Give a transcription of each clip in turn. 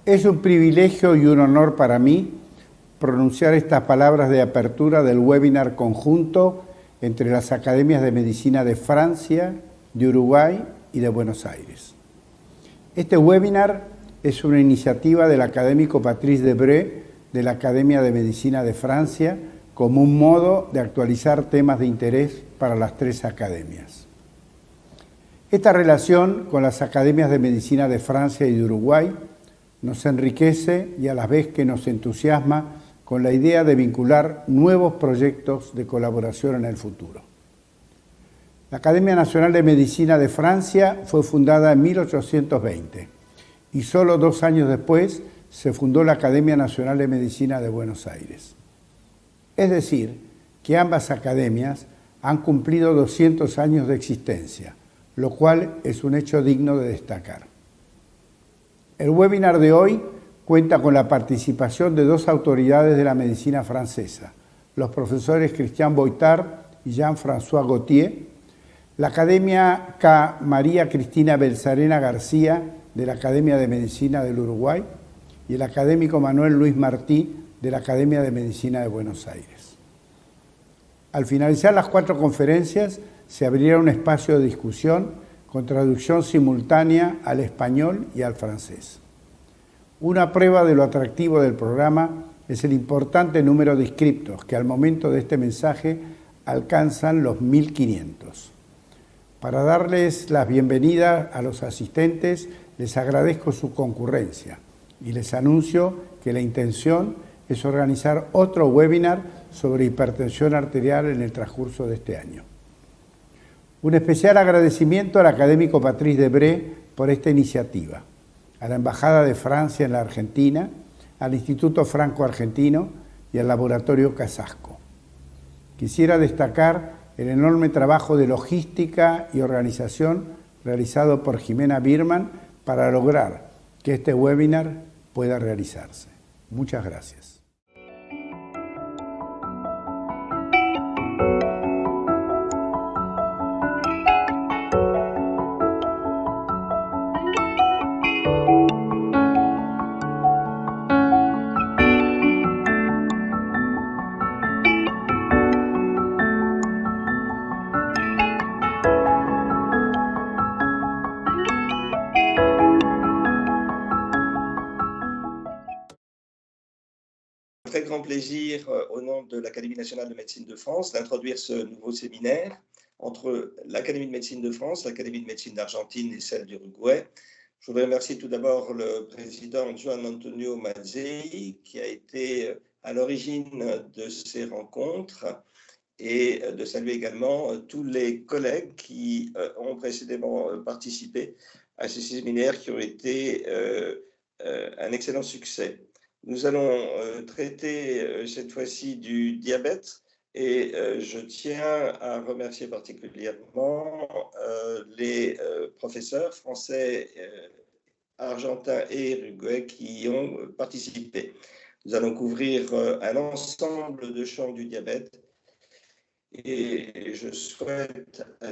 Es un privilegio y un honor para mí pronunciar estas palabras de apertura del webinar conjunto entre las Academias de Medicina de Francia, de Uruguay y de Buenos Aires. Este webinar es una iniciativa del académico Patrice Debré de la Academia de Medicina de Francia como un modo de actualizar temas de interés para las tres academias. Esta relación con las Academias de Medicina de Francia y de Uruguay nos enriquece y a la vez que nos entusiasma con la idea de vincular nuevos proyectos de colaboración en el futuro. La Academia Nacional de Medicina de Francia fue fundada en 1820 y solo 2 años después se fundó la Academia Nacional de Medicina de Buenos Aires. Es decir, que ambas academias han cumplido 200 años de existencia, lo cual es un hecho digno de destacar. El webinar de hoy cuenta con la participación de 2 autoridades de la medicina francesa, los profesores Christian Boitard y Jean-François Gauthier, la académica María Cristina Belzarena García de la Academia de Medicina del Uruguay y el académico Manuel Luis Martí de la Academia de Medicina de Buenos Aires. Al finalizar las 4 conferencias, se abrirá un espacio de discusión con traducción simultánea al español y al francés. Una prueba de lo atractivo del programa es el importante número de inscriptos, que al momento de este mensaje alcanzan los 1.500. Para darles la bienvenida a los asistentes, les agradezco su concurrencia y les anuncio que la intención es organizar otro webinar sobre hipertensión arterial en el transcurso de este año. Un especial agradecimiento al académico Patrice Debré por esta iniciativa, a la Embajada de Francia en la Argentina, al Instituto Franco-Argentino y al Laboratorio Casasco. Quisiera destacar el enorme trabajo de logística y organización realizado por Jimena Birman para lograr que este webinar pueda realizarse. Muchas gracias. Très grand plaisir, au nom de l'Académie nationale de médecine de France, d'introduire ce nouveau séminaire entre l'Académie de médecine de France, l'Académie de médecine d'Argentine et celle d'Uruguay. Je voudrais remercier tout d'abord le président Juan Antonio Mazzei, qui a été à l'origine de ces rencontres, et de saluer également tous les collègues qui ont précédemment participé à ces séminaires qui ont été un excellent succès. Nous allons traiter cette fois-ci du diabète et je tiens à remercier particulièrement les professeurs français, argentins et uruguayens qui ont participé. Nous allons couvrir un ensemble de champs du diabète et je souhaite à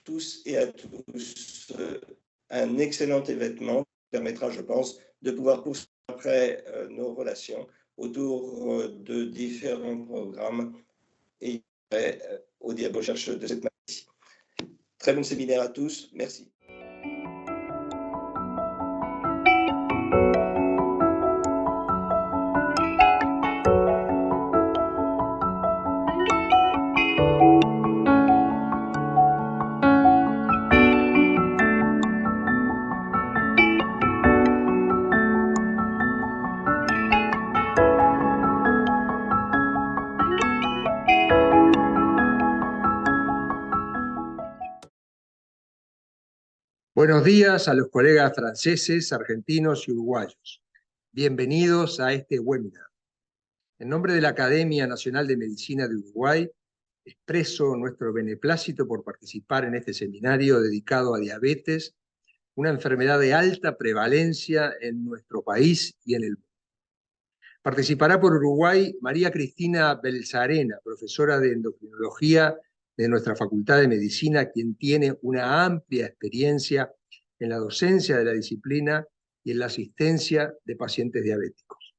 tous et à tous un excellent événement qui permettra, je pense, de pouvoir poursuivre après nos relations autour de différents programmes et aux recherches de cette maladie. Très bon séminaire à tous. Merci. Buenos días a los colegas franceses, argentinos y uruguayos. Bienvenidos a este webinar. En nombre de la Academia Nacional de Medicina de Uruguay, expreso nuestro beneplácito por participar en este seminario dedicado a diabetes, una enfermedad de alta prevalencia en nuestro país y en el mundo. Participará por Uruguay María Cristina Belzarena, profesora de endocrinología de nuestra Facultad de Medicina, quien tiene una amplia experiencia en la docencia de la disciplina y en la asistencia de pacientes diabéticos.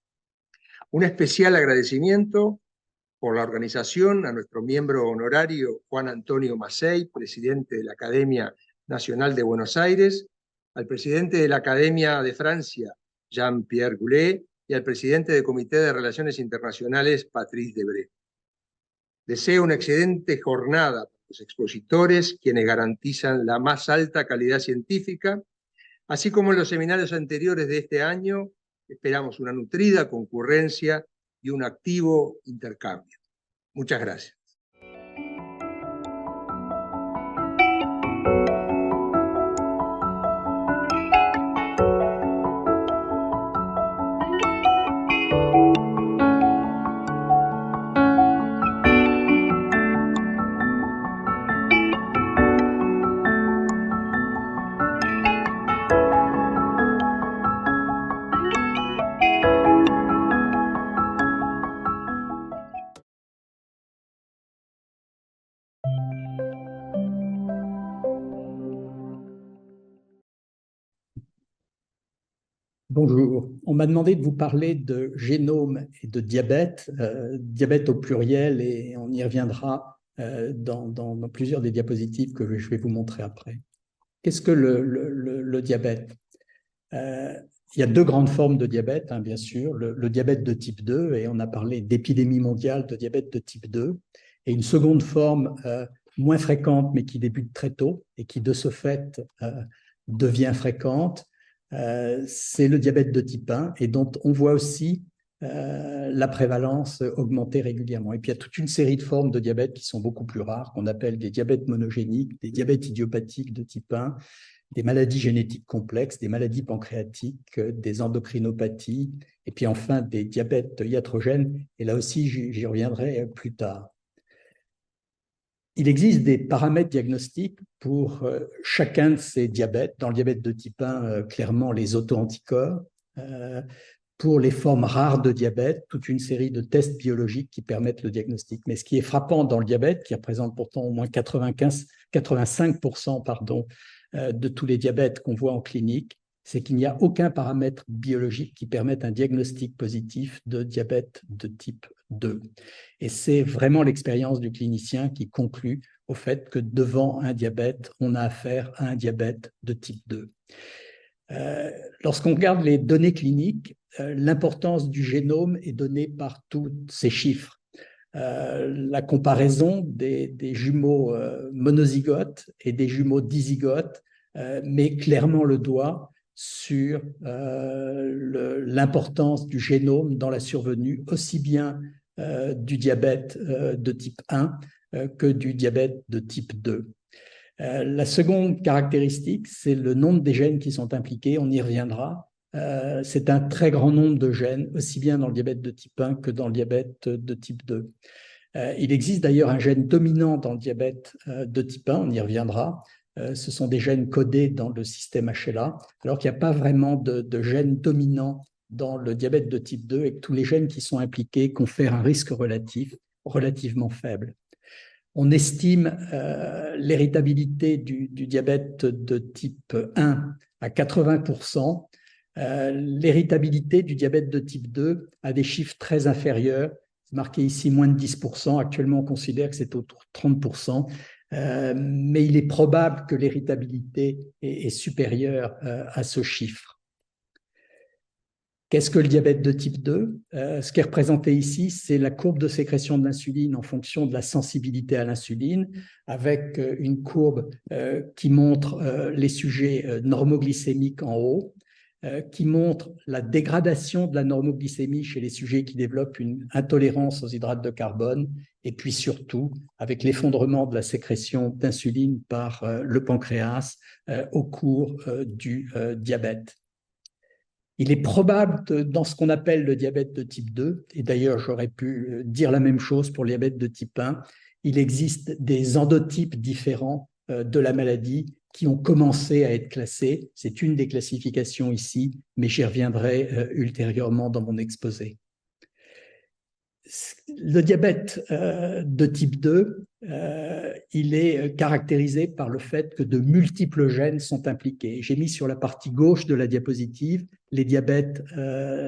Un especial agradecimiento por la organización a nuestro miembro honorario Juan Antonio Macei, presidente de la Academia Nacional de Buenos Aires, al presidente de la Academia de Francia, Jean-Pierre Goulet, y al presidente del Comité de Relaciones Internacionales, Patrice Debré. Deseo una excelente jornada para los expositores, quienes garantizan la más alta calidad científica, así como en los seminarios anteriores de este año. Esperamos una nutrida concurrencia y un activo intercambio. Muchas gracias. Bonjour, on m'a demandé de vous parler de génome et de diabète, diabète au pluriel, et on y reviendra dans plusieurs des diapositives que je vais vous montrer après. Qu'est-ce que le diabète? Il y a deux grandes formes de diabète, bien sûr, le diabète de type 2, et on a parlé d'épidémie mondiale de diabète de type 2, et une seconde forme moins fréquente, mais qui débute très tôt, et qui de ce fait devient fréquente, c'est le diabète de type 1, et dont on voit aussi la prévalence augmenter régulièrement. Et puis il y a toute une série de formes de diabète qui sont beaucoup plus rares, qu'on appelle des diabètes monogéniques, des diabètes idiopathiques de type 1, des maladies génétiques complexes, des maladies pancréatiques, des endocrinopathies, et puis enfin des diabètes iatrogènes, et là aussi j'y reviendrai plus tard. Il existe des paramètres diagnostiques pour chacun de ces diabètes. Dans le diabète de type 1, clairement les auto-anticorps. Pour les formes rares de diabète, toute une série de tests biologiques qui permettent le diagnostic. Mais ce qui est frappant dans le diabète, qui représente pourtant au moins 85% de tous les diabètes qu'on voit en clinique, c'est qu'il n'y a aucun paramètre biologique qui permette un diagnostic positif de diabète de type 2. Et c'est vraiment l'expérience du clinicien qui conclut au fait que devant un diabète, on a affaire à un diabète de type 2. Lorsqu'on regarde les données cliniques, l'importance du génome est donnée par tous ces chiffres. La comparaison des jumeaux monozygotes et des jumeaux dizygotes met clairement le doigt sur l'importance du génome dans la survenue aussi bien du diabète de type 1 que du diabète de type 2. La seconde caractéristique, c'est le nombre des gènes qui sont impliqués, on y reviendra. C'est un très grand nombre de gènes, aussi bien dans le diabète de type 1 que dans le diabète de type 2. Il existe d'ailleurs un gène dominant dans le diabète de type 1, on y reviendra. Ce sont des gènes codés dans le système HLA, alors qu'il n'y a pas vraiment de gène dominant dans le diabète de type 2 et que tous les gènes qui sont impliqués confèrent un risque relativement faible. On estime l'héritabilité du diabète de type 1 à 80%. L'héritabilité du diabète de type 2 a des chiffres très inférieurs. C'est marqué ici moins de 10%. Actuellement, on considère que c'est autour de 30%. Mais il est probable que l'héritabilité est supérieure à ce chiffre. Qu'est-ce que le diabète de type 2 ? Ce qui est représenté ici, c'est la courbe de sécrétion de l'insuline en fonction de la sensibilité à l'insuline, avec une courbe qui montre les sujets normoglycémiques en haut, qui montre la dégradation de la normoglycémie chez les sujets qui développent une intolérance aux hydrates de carbone, et puis surtout avec l'effondrement de la sécrétion d'insuline par le pancréas au cours du diabète. Il est probable que dans ce qu'on appelle le diabète de type 2, et d'ailleurs j'aurais pu dire la même chose pour le diabète de type 1, il existe des endotypes différents de la maladie qui ont commencé à être classés. C'est une des classifications ici, mais j'y reviendrai ultérieurement dans mon exposé. Le diabète de type 2, il est caractérisé par le fait que de multiples gènes sont impliqués. J'ai mis sur la partie gauche de la diapositive les diabètes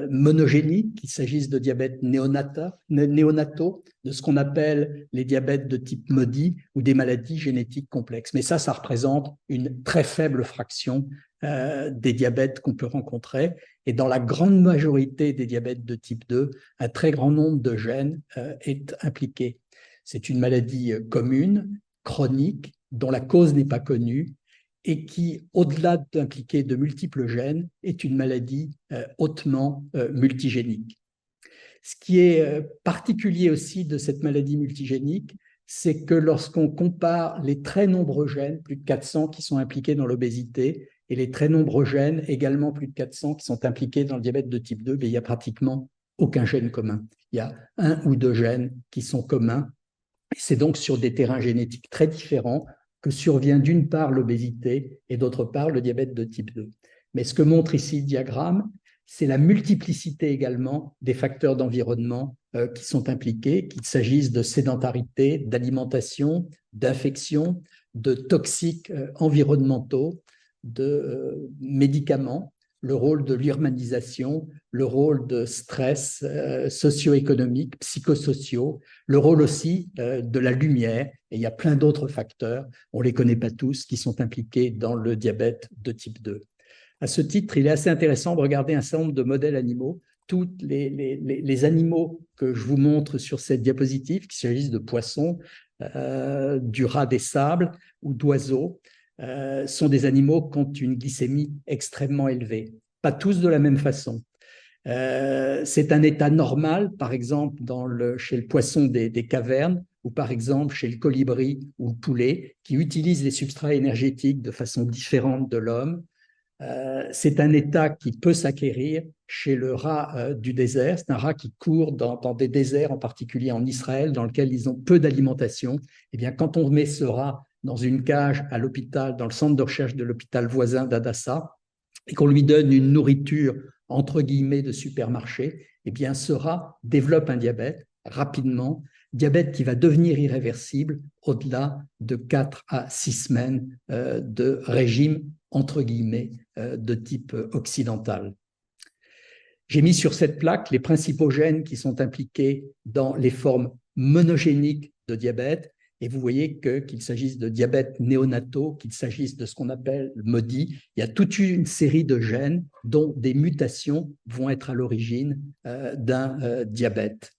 monogéniques, qu'il s'agisse de diabètes néonataux, de ce qu'on appelle les diabètes de type MODY ou des maladies génétiques complexes. Mais ça représente une très faible fraction des diabètes qu'on peut rencontrer. Et dans la grande majorité des diabètes de type 2, un très grand nombre de gènes est impliqué. C'est une maladie commune, chronique, dont la cause n'est pas connue et qui, au-delà d'impliquer de multiples gènes, est une maladie hautement multigénique. Ce qui est particulier aussi de cette maladie multigénique, c'est que lorsqu'on compare les très nombreux gènes, plus de 400 qui sont impliqués dans l'obésité, et les très nombreux gènes, également plus de 400, qui sont impliqués dans le diabète de type 2, mais il n'y a pratiquement aucun gène commun. Il y a 1 ou 2 gènes qui sont communs. C'est donc sur des terrains génétiques très différents que survient d'une part l'obésité et d'autre part le diabète de type 2. Mais ce que montre ici le diagramme, c'est la multiplicité également des facteurs d'environnement qui sont impliqués, qu'il s'agisse de sédentarité, d'alimentation, d'infection, de toxiques environnementaux, de médicaments, le rôle de l'urbanisation, le rôle de stress socio-économique, psychosociaux, le rôle aussi de la lumière, et il y a plein d'autres facteurs, on ne les connaît pas tous, qui sont impliqués dans le diabète de type 2. À ce titre, il est assez intéressant de regarder un certain nombre de modèles animaux. Tous les animaux que je vous montre sur cette diapositive, qu'il s'agisse de poissons, du rat des sables ou d'oiseaux, sont des animaux qui ont une glycémie extrêmement élevée. Pas tous de la même façon. C'est un état normal, par exemple, chez le poisson des cavernes, ou par exemple chez le colibri ou le poulet, qui utilisent les substrats énergétiques de façon différente de l'homme. C'est un état qui peut s'acquérir chez le rat du désert. C'est un rat qui court dans des déserts, en particulier en Israël, dans lesquels ils ont peu d'alimentation. Eh bien, quand on met ce rat dans une cage à l'hôpital, dans le centre de recherche de l'hôpital voisin d'Hadassah, et qu'on lui donne une nourriture entre guillemets de supermarché, eh bien, ce rat développe un diabète rapidement, diabète qui va devenir irréversible au-delà de 4 à 6 semaines de régime entre guillemets de type occidental. J'ai mis sur cette plaque les principaux gènes qui sont impliqués dans les formes monogéniques de diabète. Et vous voyez qu'il s'agisse de diabète néonataux, qu'il s'agisse de ce qu'on appelle le MODY, il y a toute une série de gènes dont des mutations vont être à l'origine d'un diabète.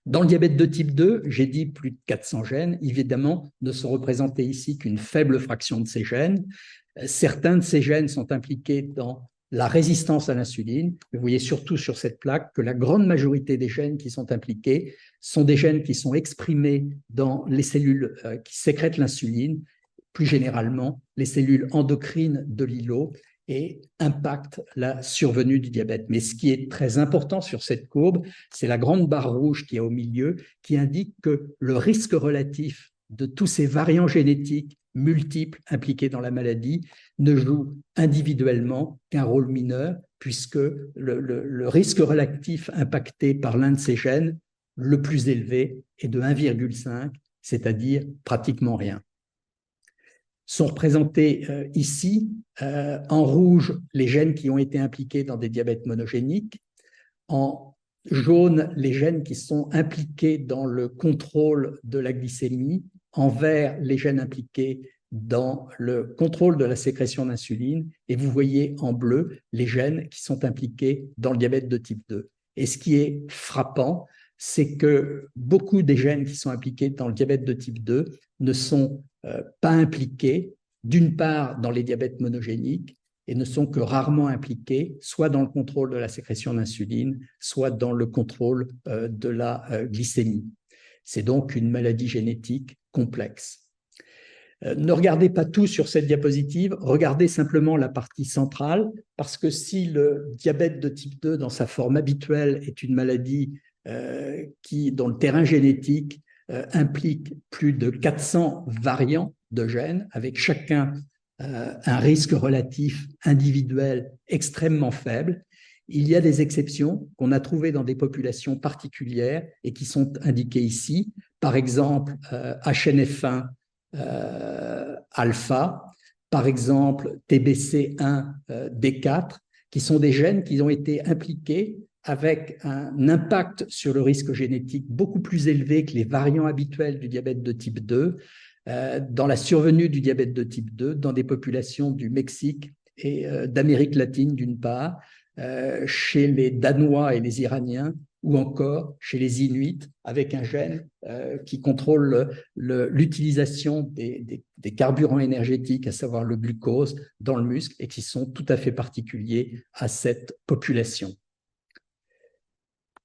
Dans le diabète de type 2, j'ai dit plus de 400 gènes. Évidemment, ne sont représentés ici qu'une faible fraction de ces gènes. Certains de ces gènes sont impliqués dans la résistance à l'insuline. Vous voyez surtout sur cette plaque que la grande majorité des gènes qui sont impliqués sont des gènes qui sont exprimés dans les cellules qui sécrètent l'insuline, plus généralement les cellules endocrines de l'îlot, et impactent la survenue du diabète. Mais ce qui est très important sur cette courbe, c'est la grande barre rouge qui est au milieu, qui indique que le risque relatif de tous ces variants génétiques multiples impliqués dans la maladie ne joue individuellement qu'un rôle mineur, puisque le risque relatif impacté par l'un de ces gènes, le plus élevé, est de 1,5, c'est-à-dire pratiquement rien. Sont représentés ici, en rouge, les gènes qui ont été impliqués dans des diabètes monogéniques, en jaune, les gènes qui sont impliqués dans le contrôle de la glycémie, en vert, les gènes impliqués dans le contrôle de la sécrétion d'insuline, et vous voyez en bleu les gènes qui sont impliqués dans le diabète de type 2. Et ce qui est frappant, c'est que beaucoup des gènes qui sont impliqués dans le diabète de type 2 ne sont pas impliqués, d'une part dans les diabètes monogéniques, et ne sont que rarement impliqués, soit dans le contrôle de la sécrétion d'insuline, soit dans le contrôle de la glycémie. C'est donc une maladie génétique complexe. Ne regardez pas tout sur cette diapositive, regardez simplement la partie centrale, parce que si le diabète de type 2, dans sa forme habituelle, est une maladie dont le terrain génétique implique plus de 400 variants de gènes, avec chacun un risque relatif individuel extrêmement faible, Il y a des exceptions qu'on a trouvées dans des populations particulières et qui sont indiquées ici. Par exemple, HNF1 alpha, par exemple TBC1 D4, qui sont des gènes qui ont été impliqués avec un impact sur le risque génétique beaucoup plus élevé que les variants habituels du diabète de type 2, dans la survenue du diabète de type 2 dans des populations du Mexique et d'Amérique latine d'une part, chez les Danois et les Iraniens, ou encore chez les Inuits, avec un gène qui contrôle l'utilisation des carburants énergétiques, à savoir le glucose, dans le muscle, et qui sont tout à fait particuliers à cette population.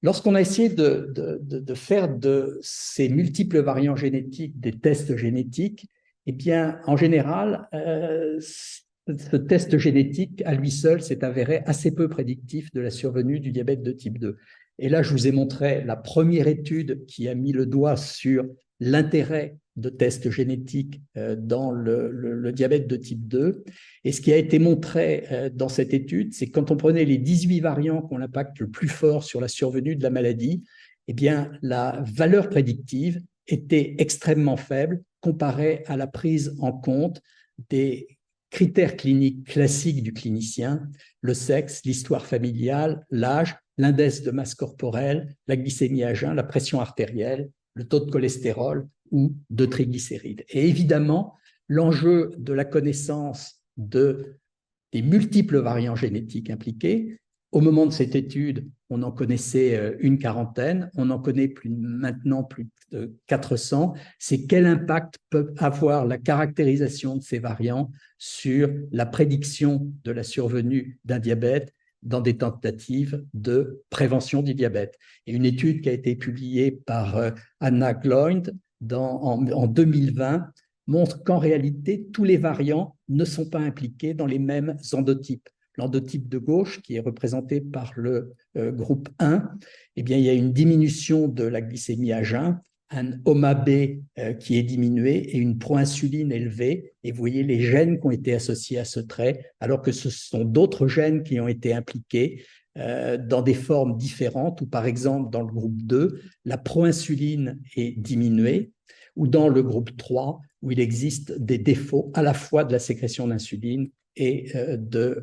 Lorsqu'on a essayé de faire de ces multiples variants génétiques des tests génétiques, eh bien, en général, ce test génétique, à lui seul, s'est avéré assez peu prédictif de la survenue du diabète de type 2. Et là, je vous ai montré la première étude qui a mis le doigt sur l'intérêt de tests génétiques dans le diabète de type 2. Et ce qui a été montré dans cette étude, c'est que quand on prenait les 18 variants qui ont l'impact le plus fort sur la survenue de la maladie, eh bien, la valeur prédictive était extrêmement faible comparée à la prise en compte des critères cliniques classiques du clinicien, le sexe, l'histoire familiale, l'âge, l'index de masse corporelle, la glycémie à jeun, la pression artérielle, le taux de cholestérol ou de triglycérides. Et évidemment, l'enjeu de la connaissance des multiples variants génétiques impliqués, au moment de cette étude, on en connaissait une quarantaine, on en connaît maintenant plus de 400, c'est quel impact peut avoir la caractérisation de ces variants sur la prédiction de la survenue d'un diabète dans des tentatives de prévention du diabète. Et une étude qui a été publiée par Anna Gloyd en 2020 montre qu'en réalité, tous les variants ne sont pas impliqués dans les mêmes endotypes. L'endotype de gauche, qui est représenté par le groupe 1, eh bien, il y a une diminution de la glycémie à jeun, un HOMA-B qui est diminué et une proinsuline élevée. Et vous voyez les gènes qui ont été associés à ce trait, alors que ce sont d'autres gènes qui ont été impliqués dans des formes différentes, ou par exemple, dans le groupe 2, la proinsuline est diminuée, ou dans le groupe 3, où il existe des défauts à la fois de la sécrétion d'insuline et de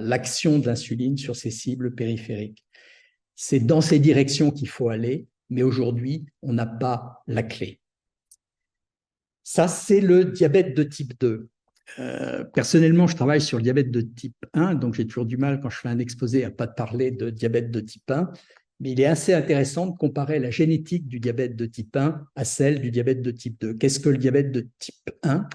l'action de l'insuline sur ces cibles périphériques. C'est dans ces directions qu'il faut aller, mais aujourd'hui, on n'a pas la clé. Ça, c'est le diabète de type 2. Personnellement, je travaille sur le diabète de type 1, donc j'ai toujours du mal quand je fais un exposé à ne pas parler de diabète de type 1, mais il est assez intéressant de comparer la génétique du diabète de type 1 à celle du diabète de type 2. Qu'est-ce que le diabète de type 1 ?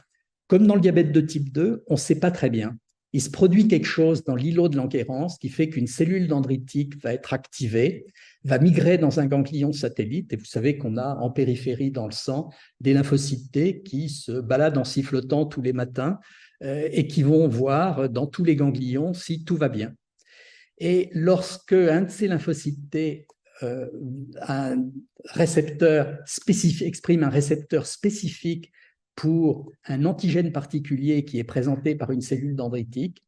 Comme dans le diabète de type 2, on ne sait pas très bien. Il se produit quelque chose dans l'îlot de Langerhans qui fait qu'une cellule dendritique va être activée, va migrer dans un ganglion satellite. Et vous savez qu'on a en périphérie dans le sang des lymphocytes T qui se baladent en sifflotant tous les matins et qui vont voir dans tous les ganglions si tout va bien. Et lorsque un de ces lymphocytes T exprime un récepteur spécifique pour un antigène particulier qui est présenté par une cellule dendritique.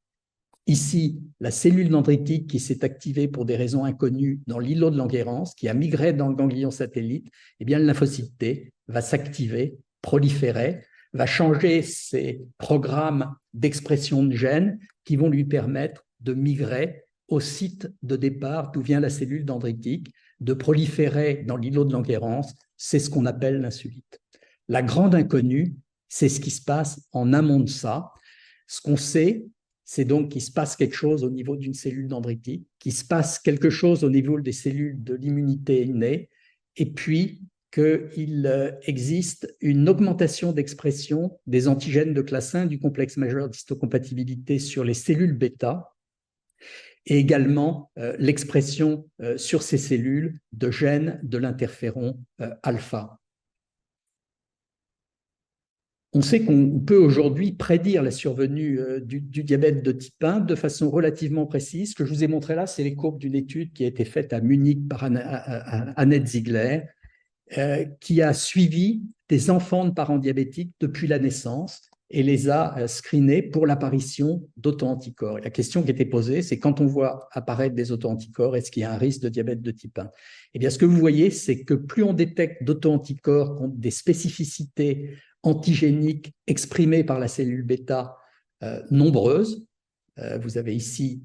Ici, la cellule dendritique qui s'est activée pour des raisons inconnues dans l'îlot de Langerhans, qui a migré dans le ganglion satellite, eh bien, le lymphocyte T va s'activer, proliférer, va changer ses programmes d'expression de gènes qui vont lui permettre de migrer au site de départ d'où vient la cellule dendritique, de proliférer dans l'îlot de Langerhans. C'est ce qu'on appelle l'insuline. La grande inconnue, c'est ce qui se passe en amont de ça. Ce qu'on sait, c'est donc qu'il se passe quelque chose au niveau d'une cellule dendritique, qu'il se passe quelque chose au niveau des cellules de l'immunité innée, et puis qu'il existe une augmentation d'expression des antigènes de classe 1 du complexe majeur d'histocompatibilité sur les cellules bêta, et également l'expression sur ces cellules de gènes de l'interféron alpha. On sait qu'on peut aujourd'hui prédire la survenue du diabète de type 1 de façon relativement précise. Ce que je vous ai montré là, c'est les courbes d'une étude qui a été faite à Munich par Annette Ziegler, qui a suivi des enfants de parents diabétiques depuis la naissance et les a screenés pour l'apparition d'auto-anticorps. Et la question qui était posée, c'est quand on voit apparaître des auto-anticorps, est-ce qu'il y a un risque de diabète de type 1? Eh bien, ce que vous voyez, c'est que plus on détecte d'auto-anticorps contre des spécificités antigéniques exprimées par la cellule bêta nombreuses, vous avez ici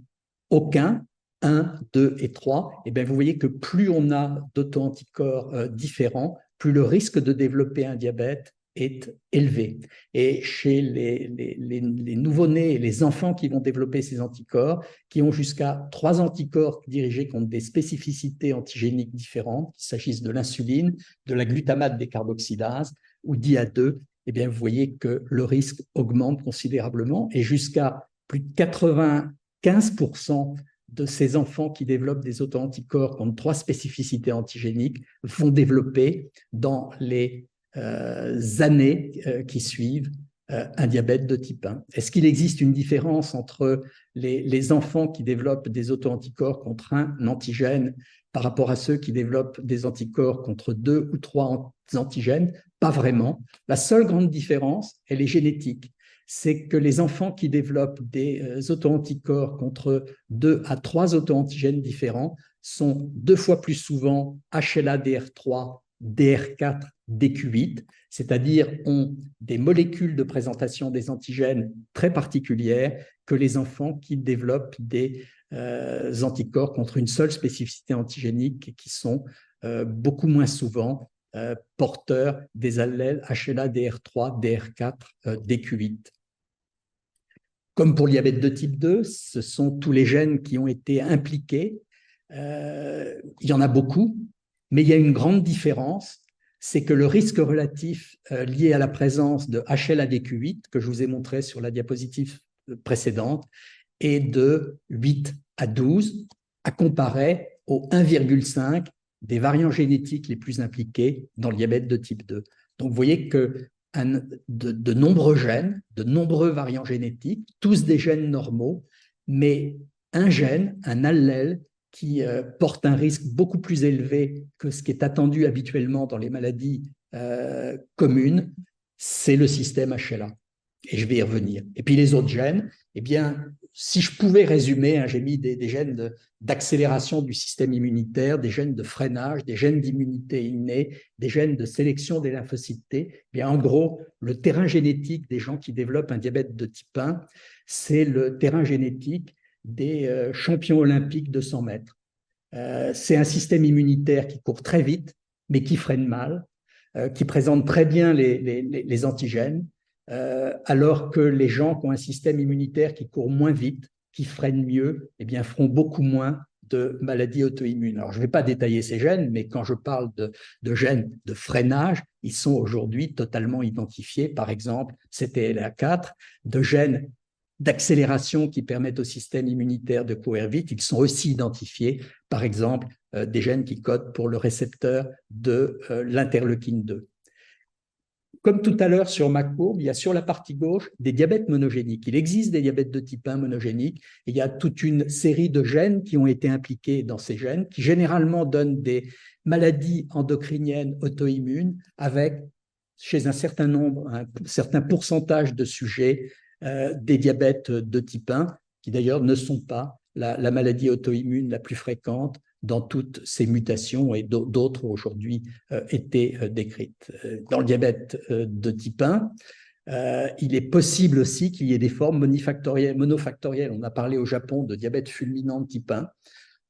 aucun, 1, 2 et 3, et bien vous voyez que plus on a d'auto-anticorps différents, plus le risque de développer un diabète est élevé. Et chez les nouveau-nés et les enfants qui vont développer ces anticorps, qui ont jusqu'à 3 anticorps dirigés contre des spécificités antigéniques différentes, qu'il s'agisse de l'insuline, de la glutamate décarboxylase ou d'IA2, eh bien vous voyez que le risque augmente considérablement et jusqu'à plus de 95% de ces enfants qui développent des auto-anticorps contre 3 spécificités antigéniques vont développer dans les années qui suivent un diabète de type 1. Est-ce qu'il existe une différence entre les enfants qui développent des auto-anticorps contre un antigène par rapport à ceux qui développent des anticorps contre 2 ou 3 antigènes? Pas vraiment. La seule grande différence, elle est génétique. C'est que les enfants qui développent des auto-anticorps contre 2 à 3 auto-antigènes différents sont 2 fois plus souvent HLA-DR3, DR4, DQ8, c'est-à-dire ont des molécules de présentation des antigènes très particulières que les enfants qui développent des anticorps contre une seule spécificité antigénique qui sont beaucoup moins souvent porteurs des allèles HLA-DR3, DR4, DQ8. Comme pour le diabète de type 2, ce sont tous les gènes qui ont été impliqués. Il y en a beaucoup, mais il y a une grande différence, c'est que le risque relatif lié à la présence de HLA-DQ8, que je vous ai montré sur la diapositive précédente, est de 8 à 12, à comparer au 1,5 des variants génétiques les plus impliqués dans le diabète de type 2. Donc, vous voyez que de nombreux gènes, de nombreux variants génétiques, tous des gènes normaux, mais un gène, un allèle, qui porte un risque beaucoup plus élevé que ce qui est attendu habituellement dans les maladies communes, c'est le système HLA. Et je vais y revenir. Et puis les autres gènes, eh bien, si je pouvais résumer, j'ai mis des gènes d'accélération du système immunitaire, des gènes de freinage, des gènes d'immunité innée, des gènes de sélection des lymphocytes T. Eh bien, en gros, le terrain génétique des gens qui développent un diabète de type 1, c'est le terrain génétique des champions olympiques de 100 mètres. C'est un système immunitaire qui court très vite, mais qui freine mal, qui présente très bien les antigènes, alors que les gens qui ont un système immunitaire qui court moins vite, qui freine mieux, eh bien, feront beaucoup moins de maladies auto-immunes. Alors, je ne vais pas détailler ces gènes, mais quand je parle de gènes de freinage, ils sont aujourd'hui totalement identifiés, par exemple, CTLA4, de gènes d'accélération qui permettent au système immunitaire de courir vite. Ils sont aussi identifiés, par exemple, des gènes qui codent pour le récepteur de l'interleukine 2. Comme tout à l'heure sur ma courbe, il y a sur la partie gauche des diabètes monogéniques. Il existe des diabètes de type 1 monogéniques. Et il y a toute une série de gènes qui ont été impliqués dans ces gènes, qui généralement donnent des maladies endocriniennes auto-immunes avec, chez un certain nombre, un certain pourcentage de sujets, des diabètes de type 1, qui d'ailleurs ne sont pas la maladie auto-immune la plus fréquente dans toutes ces mutations, et d'autres aujourd'hui étaient décrites. Dans le diabète de type 1, il est possible aussi qu'il y ait des formes monofactorielles. On a parlé au Japon de diabète fulminant de type 1.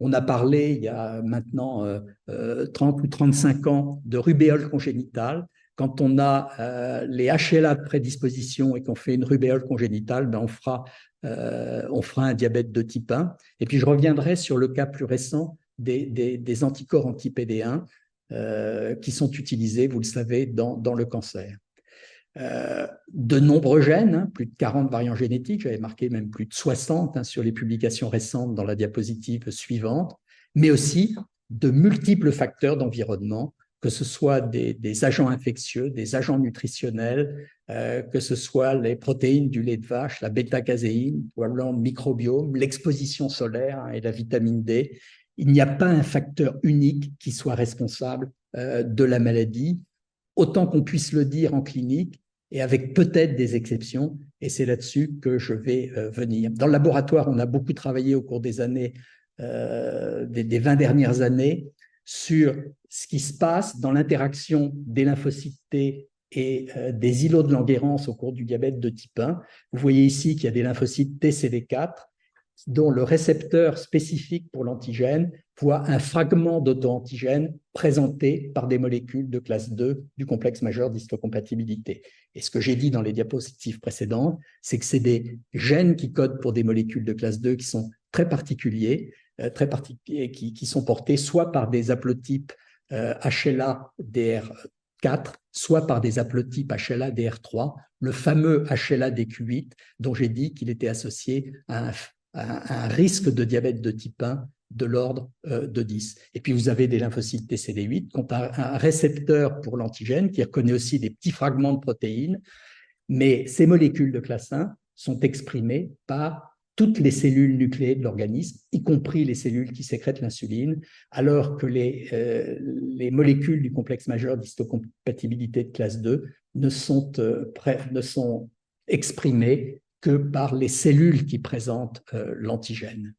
On a parlé il y a maintenant 30 ou 35 ans de rubéole congénitale. Quand on a les HLA de prédisposition et qu'on fait une rubéole congénitale, ben on fera un diabète de type 1. Et puis je reviendrai sur le cas plus récent des anticorps anti-PD1 qui sont utilisés, vous le savez, dans le cancer. De nombreux gènes, plus de 40 variants génétiques, j'avais marqué même plus de 60 sur les publications récentes dans la diapositive suivante, mais aussi de multiples facteurs d'environnement, que ce soit des agents infectieux, des agents nutritionnels, que ce soit les protéines du lait de vache, la bêta-caséine, probablement le microbiome, l'exposition solaire et la vitamine D. Il n'y a pas un facteur unique qui soit responsable de la maladie. Autant qu'on puisse le dire en clinique, et avec peut-être des exceptions, et c'est là-dessus que je vais venir. Dans le laboratoire, on a beaucoup travaillé au cours des années, des 20 dernières années, sur ce qui se passe dans l'interaction des lymphocytes T et des îlots de Langerhans au cours du diabète de type 1. Vous voyez ici qu'il y a des lymphocytes TCD4 dont le récepteur spécifique pour l'antigène voit un fragment d'auto-antigène présenté par des molécules de classe 2 du complexe majeur d'histocompatibilité. Et ce que j'ai dit dans les diapositives précédentes, c'est que c'est des gènes qui codent pour des molécules de classe 2 qui sont très particuliers, qui sont portés soit par des haplotypes HLA-DR4, soit par des haplotypes HLA-DR3, le fameux HLA-DQ8 dont j'ai dit qu'il était associé à un risque de diabète de type 1 de l'ordre de 10. Et puis vous avez des lymphocytes TCD8 qui ont un récepteur pour l'antigène qui reconnaît aussi des petits fragments de protéines, mais ces molécules de classe 1 sont exprimées par toutes les cellules nucléées de l'organisme, y compris les cellules qui sécrètent l'insuline, alors que les molécules du complexe majeur d'histocompatibilité de classe 2 ne sont exprimées que par les cellules qui présentent l'antigène.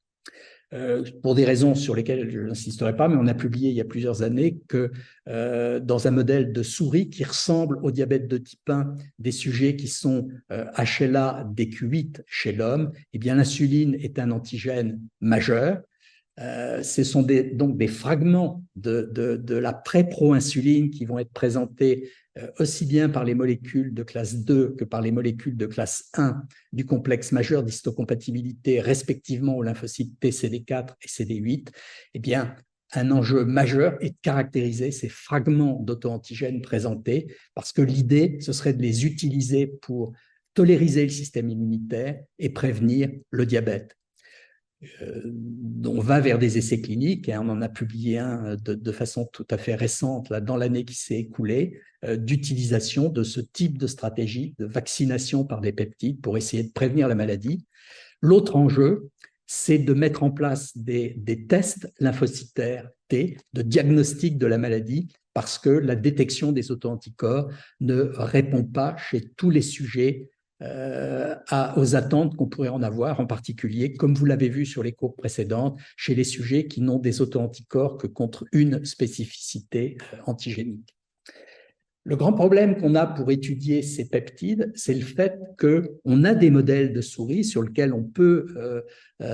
Pour des raisons sur lesquelles je n'insisterai pas, mais on a publié il y a plusieurs années que dans un modèle de souris qui ressemble au diabète de type 1 des sujets qui sont HLA-DQ8 chez l'homme, eh bien l'insuline est un antigène majeur. Ce sont donc des fragments de la pré-proinsuline qui vont être présentés aussi bien par les molécules de classe 2 que par les molécules de classe 1 du complexe majeur d'histocompatibilité respectivement aux lymphocytes T, CD4 et CD8. Eh bien, un enjeu majeur est de caractériser ces fragments d'auto-antigènes présentés parce que l'idée, ce serait de les utiliser pour tolériser le système immunitaire et prévenir le diabète. On va vers des essais cliniques, et on en a publié un de façon tout à fait récente là, dans l'année qui s'est écoulée, d'utilisation de ce type de stratégie de vaccination par des peptides pour essayer de prévenir la maladie. L'autre enjeu, c'est de mettre en place des tests lymphocytaires T de diagnostic de la maladie parce que la détection des auto-anticorps ne répond pas chez tous les sujets aux attentes qu'on pourrait en avoir, en particulier, comme vous l'avez vu sur les courbes précédentes, chez les sujets qui n'ont des auto-anticorps que contre une spécificité antigénique. Le grand problème qu'on a pour étudier ces peptides, c'est le fait qu'on a des modèles de souris sur lesquels on peut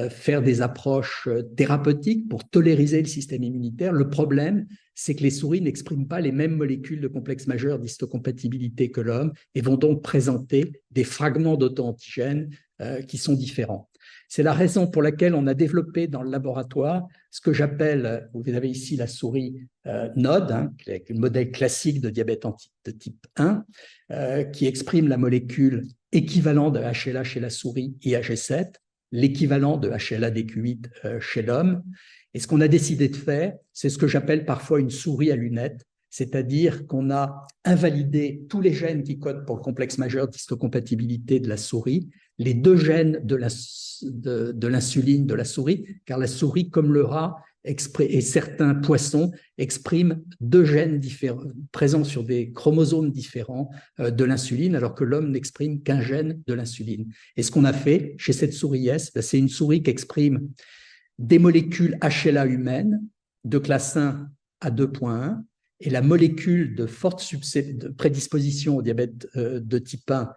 faire des approches thérapeutiques pour tolériser le système immunitaire. Le problème, c'est que les souris n'expriment pas les mêmes molécules de complexe majeur d'histocompatibilité que l'homme et vont donc présenter des fragments d'auto-antigènes qui sont différents. C'est la raison pour laquelle on a développé dans le laboratoire ce que j'appelle, vous avez ici la souris NOD, avec le modèle classique de diabète de type 1, qui exprime la molécule équivalent de HLA chez la souris IAG7, l'équivalent de HLA-DQ8 chez l'homme. Et ce qu'on a décidé de faire, c'est ce que j'appelle parfois une souris à lunettes, c'est-à-dire qu'on a invalidé tous les gènes qui codent pour le complexe majeur d'histocompatibilité de la souris, les deux gènes de l'insuline de la souris, car la souris, comme le rat et certains poissons, expriment deux gènes différents, présents sur des chromosomes différents de l'insuline, alors que l'homme n'exprime qu'un gène de l'insuline. Et ce qu'on a fait chez cette souris S, c'est une souris qui exprime des molécules HLA humaines de classe 1 à 2.1 et la molécule de forte de prédisposition au diabète de type 1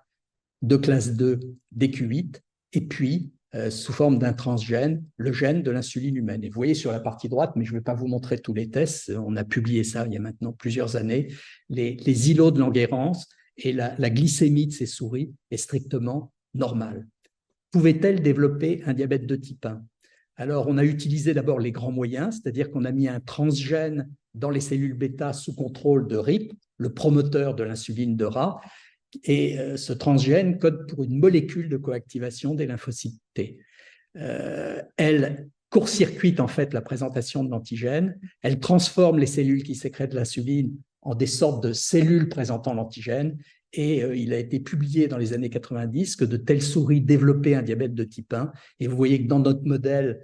de classe 2 DQ8 et puis sous forme d'un transgène, le gène de l'insuline humaine. Et vous voyez sur la partie droite, mais je ne vais pas vous montrer tous les tests, on a publié ça il y a maintenant plusieurs années, les îlots de Langerhans et la glycémie de ces souris est strictement normale. Pouvait-elle développer un diabète de type 1 ? Alors, on a utilisé d'abord les grands moyens, c'est-à-dire qu'on a mis un transgène dans les cellules bêta sous contrôle de RIP, le promoteur de l'insuline de rat, et ce transgène code pour une molécule de coactivation des lymphocytes T. Elle court-circuite en fait la présentation de l'antigène, elle transforme les cellules qui sécrètent l'insuline en des sortes de cellules présentant l'antigène, et il a été publié dans les années 90 que de telles souris développaient un diabète de type 1, et vous voyez que dans notre modèle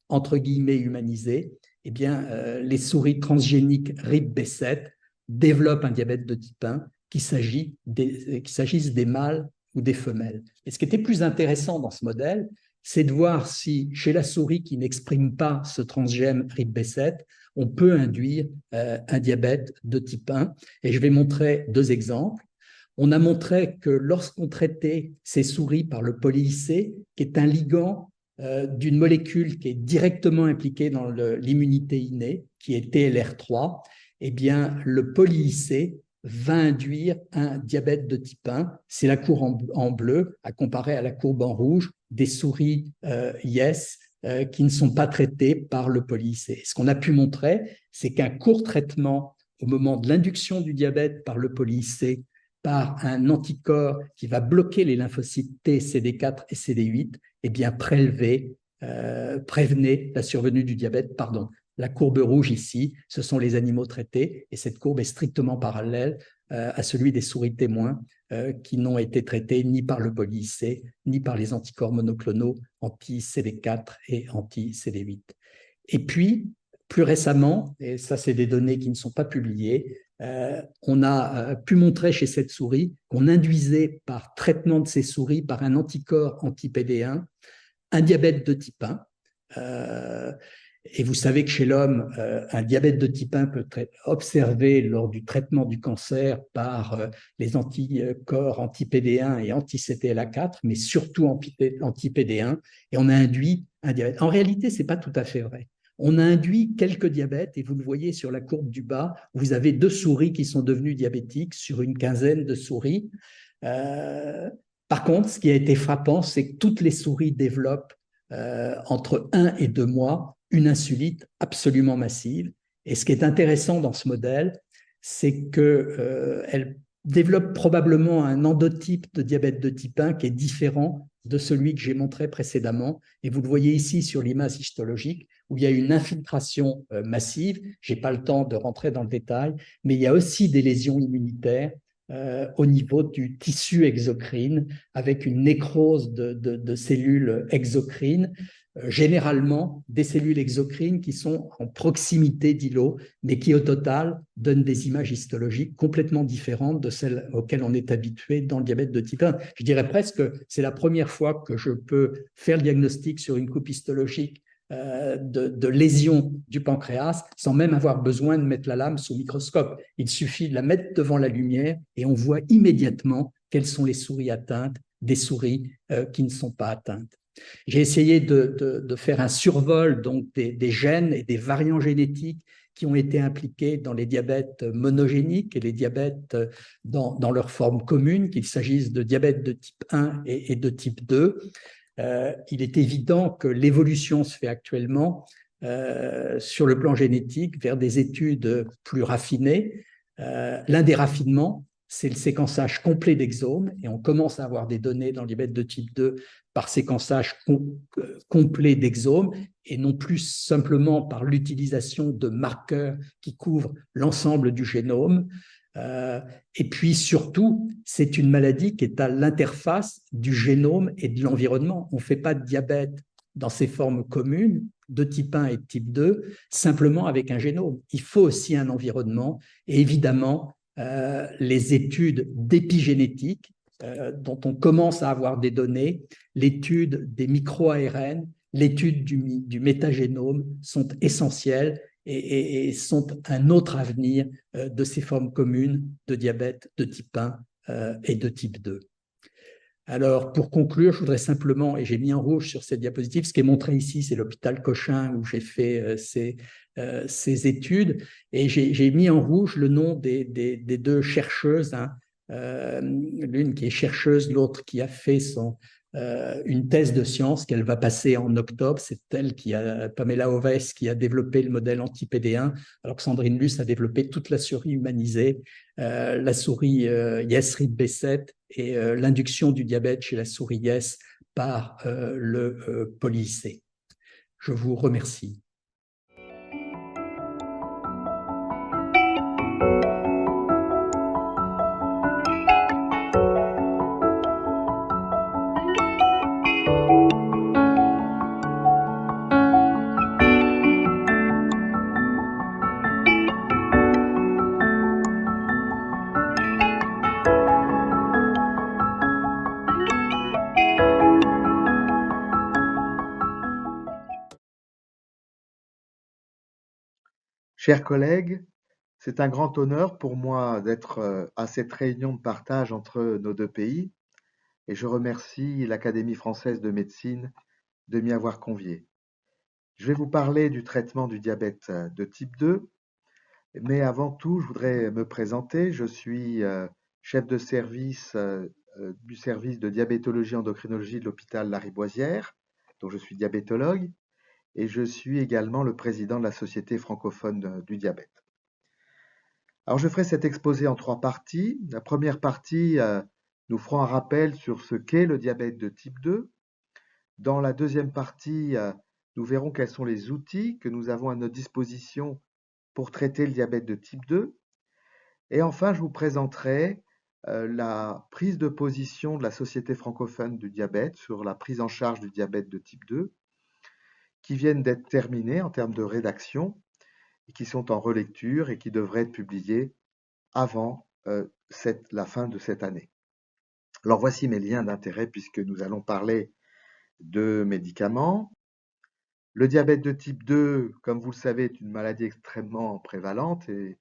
entre guillemets humanisé, eh bien, les souris transgéniques RIP-B7 développent un diabète de type 1 qu'il s'agisse des mâles ou des femelles. Et ce qui était plus intéressant dans ce modèle, c'est de voir si, chez la souris qui n'exprime pas ce transgène RIP-B7, on peut induire un diabète de type 1. Et je vais montrer 2 exemples. On a montré que lorsqu'on traitait ces souris par le poly-IC, qui est un ligand d'une molécule qui est directement impliquée dans l'immunité innée, qui est TLR3, eh bien, le poly-IC va induire un diabète de type 1. C'est la courbe en bleu à comparer à la courbe en rouge des souris YES qui ne sont pas traitées par le poly-IC. Ce qu'on a pu montrer, c'est qu'un court traitement au moment de l'induction du diabète par le poly-IC par un anticorps qui va bloquer les lymphocytes T, CD4 et CD8, eh bien prévenait la survenue du diabète. Pardon. La courbe rouge ici, ce sont les animaux traités, et cette courbe est strictement parallèle à celui des souris témoins qui n'ont été traités ni par le poly-IC, ni par les anticorps monoclonaux anti-CD4 et anti-CD8. Et puis, plus récemment, et ça c'est des données qui ne sont pas publiées, on a pu montrer chez cette souris qu'on induisait par traitement de ces souris par un anticorps anti-PD1 un diabète de type 1. Et vous savez que chez l'homme, un diabète de type 1 peut être observé lors du traitement du cancer par les anticorps anti-PD1 et anti-CTLA4, mais surtout anti-PD1, et on a induit un diabète. En réalité, ce n'est pas tout à fait vrai. On a induit quelques diabètes, et vous le voyez sur la courbe du bas, vous avez 2 souris qui sont devenues diabétiques sur une quinzaine de souris. Par contre, ce qui a été frappant, c'est que toutes les souris développent entre 1 et 2 mois une insulite absolument massive. Et ce qui est intéressant dans ce modèle, c'est qu'elle développe probablement un endotype de diabète de type 1 qui est différent de celui que j'ai montré précédemment. Et vous le voyez ici sur l'image histologique, où il y a une infiltration massive. Je n'ai pas le temps de rentrer dans le détail, mais il y a aussi des lésions immunitaires au niveau du tissu exocrine, avec une nécrose de cellules exocrines, généralement des cellules exocrines qui sont en proximité d'îlots, mais qui au total donnent des images histologiques complètement différentes de celles auxquelles on est habitué dans le diabète de type 1. Je dirais presque que c'est la première fois que je peux faire le diagnostic sur une coupe histologique de lésions du pancréas sans même avoir besoin de mettre la lame sous microscope. Il suffit de la mettre devant la lumière et on voit immédiatement quelles sont les souris atteintes des souris qui ne sont pas atteintes. J'ai essayé de faire un survol donc des gènes et des variants génétiques qui ont été impliqués dans les diabètes monogéniques et les diabètes dans leur forme commune, qu'il s'agisse de diabète de type 1 et de type 2. Il est évident que l'évolution se fait actuellement sur le plan génétique vers des études plus raffinées. L'un des raffinements, c'est le séquençage complet d'exomes, et on commence à avoir des données dans le diabète de type 2 par séquençage complet d'exomes, et non plus simplement par l'utilisation de marqueurs qui couvrent l'ensemble du génome. Et puis surtout, c'est une maladie qui est à l'interface du génome et de l'environnement. On ne fait pas de diabète dans ses formes communes, de type 1 et de type 2, simplement avec un génome. Il faut aussi un environnement, et évidemment, les études d'épigénétique dont on commence à avoir des données, l'étude des micro-ARN, l'étude du métagénome sont essentielles et sont un autre avenir de ces formes communes de diabète de type 1 et de type 2. Alors, pour conclure, je voudrais simplement, et j'ai mis en rouge sur cette diapositive, ce qui est montré ici, c'est l'hôpital Cochin où j'ai fait ces études, et j'ai mis en rouge le nom des 2 chercheuses, hein, l'une qui est chercheuse, l'autre qui a fait une thèse de science qu'elle va passer en octobre. C'est elle Pamela Oves, qui a développé le modèle anti-PD1, alors que Sandrine Luce a développé toute la souris humanisée, la souris YES RIP-B7 et l'induction du diabète chez la souris YES par le poly-IC. Je vous remercie. Chers collègues, c'est un grand honneur pour moi d'être à cette réunion de partage entre nos deux pays et je remercie l'Académie française de médecine de m'y avoir convié. Je vais vous parler du traitement du diabète de type 2, mais avant tout, je voudrais me présenter. Je suis chef de service du service de diabétologie endocrinologie de l'hôpital Lariboisière, dont je suis diabétologue, et je suis également le président de la Société francophone du diabète. Alors, je ferai cet exposé en 3 parties. La première partie, nous ferons un rappel sur ce qu'est le diabète de type 2. Dans la deuxième partie, nous verrons quels sont les outils que nous avons à notre disposition pour traiter le diabète de type 2. Et enfin, je vous présenterai la prise de position de la Société francophone du diabète sur la prise en charge du diabète de type 2, qui viennent d'être terminées en termes de rédaction et qui sont en relecture et qui devraient être publiées avant la fin de cette année. Alors voici mes liens d'intérêt puisque nous allons parler de médicaments. Le diabète de type 2, comme vous le savez, est une maladie extrêmement prévalente et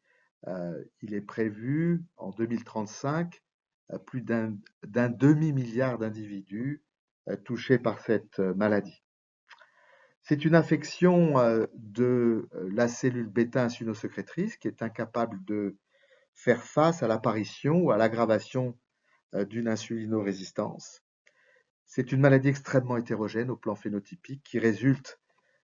il est prévu en 2035 plus d'un demi-milliard d'individus touchés par cette maladie. C'est une affection de la cellule bêta-insulinosecrétrice qui est incapable de faire face à l'apparition ou à l'aggravation d'une insulinorésistance. C'est une maladie extrêmement hétérogène au plan phénotypique qui résulte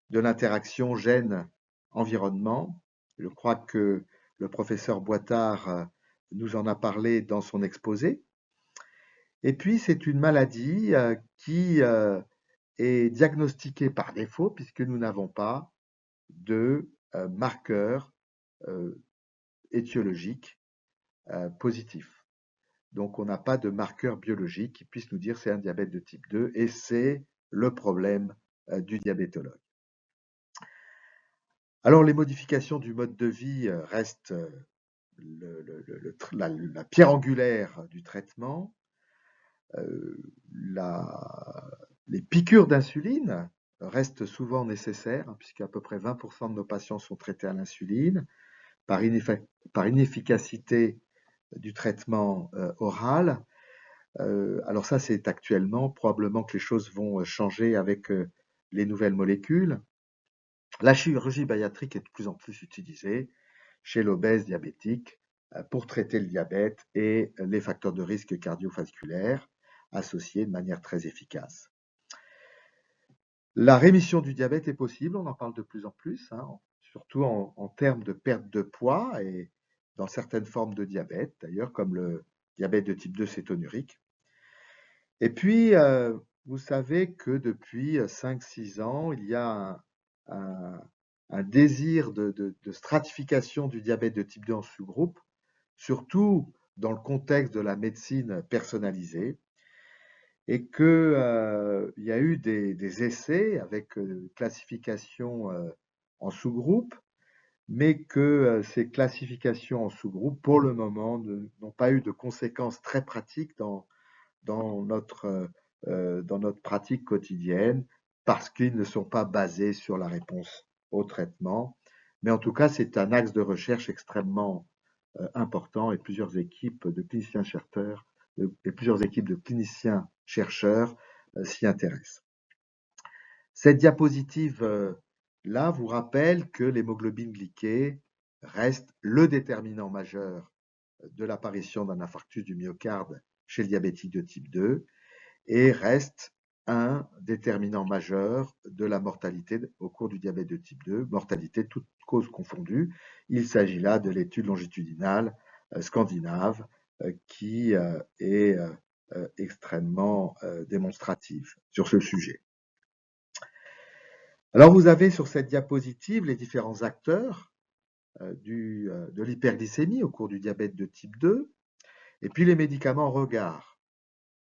de l'interaction gène-environnement. Je crois que le professeur Boitard nous en a parlé dans son exposé. Et puis, c'est une maladie qui est diagnostiquée par défaut puisque nous n'avons pas de marqueurs étiologiques positifs. Donc, on n'a pas de marqueur biologique qui puisse nous dire c'est un diabète de type 2 et c'est le problème du diabétologue. Alors, les modifications du mode de vie restent la pierre angulaire du traitement. Les piqûres d'insuline restent souvent nécessaires, puisqu'à peu près 20% de nos patients sont traités à l'insuline par inefficacité du traitement oral. Alors ça, c'est actuellement, probablement que les choses vont changer avec les nouvelles molécules. La chirurgie bariatrique est de plus en plus utilisée chez l'obèse diabétique pour traiter le diabète et les facteurs de risque cardiovasculaires associés de manière très efficace. La rémission du diabète est possible, on en parle de plus en plus, surtout en termes de perte de poids et dans certaines formes de diabète, d'ailleurs, comme le diabète de type 2 cétonurique. Et puis, vous savez que depuis 5-6 ans, il y a un désir de stratification du diabète de type 2 en sous-groupes, surtout dans le contexte de la médecine personnalisée, et qu'il y a eu des essais avec classification en sous-groupes, mais que ces classifications en sous-groupes, pour le moment, n'ont pas eu de conséquences très pratiques dans notre pratique quotidienne, parce qu'ils ne sont pas basés sur la réponse au traitement. Mais en tout cas, c'est un axe de recherche extrêmement important et plusieurs équipes de cliniciens-chercheurs s'y intéressent. Cette diapositive-là vous rappelle que l'hémoglobine glyquée reste le déterminant majeur de l'apparition d'un infarctus du myocarde chez le diabétique de type 2 et reste un déterminant majeur de la mortalité au cours du diabète de type 2, mortalité toutes causes confondues. Il s'agit là de l'étude longitudinale scandinave qui est extrêmement démonstrative sur ce sujet. Alors vous avez sur cette diapositive les différents acteurs de l'hyperglycémie au cours du diabète de type 2 et puis les médicaments en regard.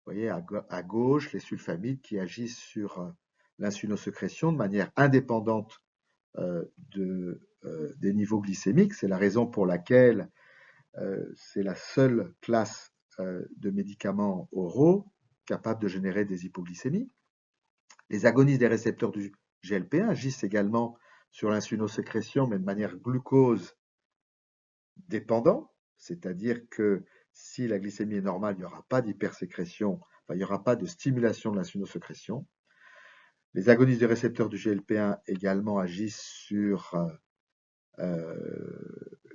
Vous voyez à gauche les sulfamides qui agissent sur l'insulinosécrétion de manière indépendante des niveaux glycémiques. C'est la raison pour laquelle c'est la seule classe de médicaments oraux capables de générer des hypoglycémies. Les agonistes des récepteurs du GLP1 agissent également sur l'insulinosécrétion, mais de manière glucose dépendant, c'est-à-dire que si la glycémie est normale, il n'y aura pas d'hypersécrétion, enfin, il n'y aura pas de stimulation de l'insulinosécrétion. Les agonistes des récepteurs du GLP-1 également agissent sur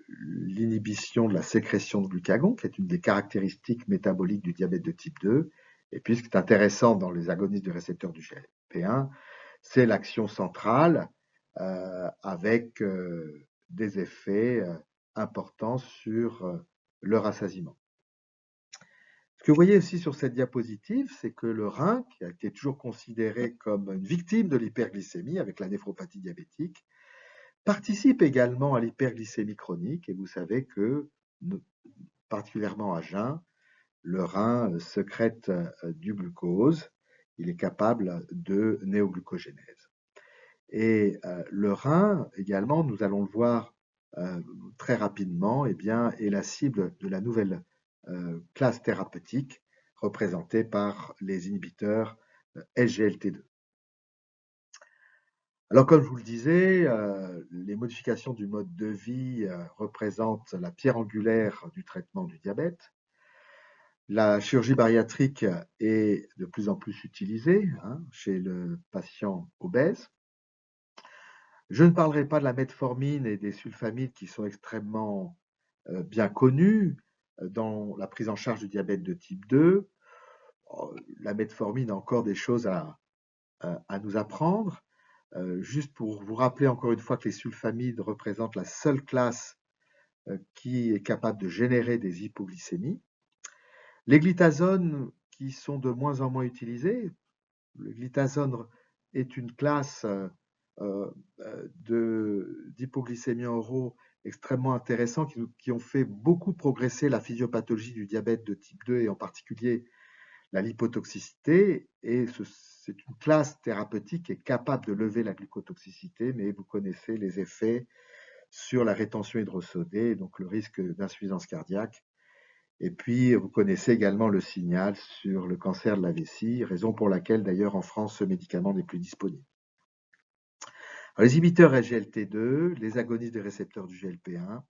l'inhibition de la sécrétion de glucagon, qui est une des caractéristiques métaboliques du diabète de type 2. Et puis, ce qui est intéressant dans les agonistes du récepteur du GLP-1, c'est l'action centrale avec des effets importants sur le rassasiement. Ce que vous voyez aussi sur cette diapositive, c'est que le rein, qui a été toujours considéré comme une victime de l'hyperglycémie avec la néphropathie diabétique, participe également à l'hyperglycémie chronique. Et vous savez que, particulièrement à jeun, le rein sécrète du glucose. Il est capable de néoglucogénèse. Et le rein, également, nous allons le voir très rapidement, eh bien, est la cible de la nouvelle classe thérapeutique représentée par les inhibiteurs SGLT2. Alors, comme je vous le disais, les modifications du mode de vie représentent la pierre angulaire du traitement du diabète. La chirurgie bariatrique est de plus en plus utilisée chez le patient obèse. Je ne parlerai pas de la metformine et des sulfamides qui sont extrêmement bien connus dans la prise en charge du diabète de type 2. La metformine a encore des choses à nous apprendre. Juste pour vous rappeler encore une fois que les sulfamides représentent la seule classe qui est capable de générer des hypoglycémies. Les glitazones qui sont de moins en moins utilisés, le glitazone est une classe d'hypoglycémie en euros extrêmement intéressant qui ont fait beaucoup progresser la physiopathologie du diabète de type 2 et en particulier la lipotoxicité. Et c'est une classe thérapeutique qui est capable de lever la glucotoxicité, mais vous connaissez les effets sur la rétention hydrosodée, donc le risque d'insuffisance cardiaque. Et puis, vous connaissez également le signal sur le cancer de la vessie, raison pour laquelle d'ailleurs en France ce médicament n'est plus disponible. Alors, les inhibiteurs SGLT2, les agonistes des récepteurs du GLP-1,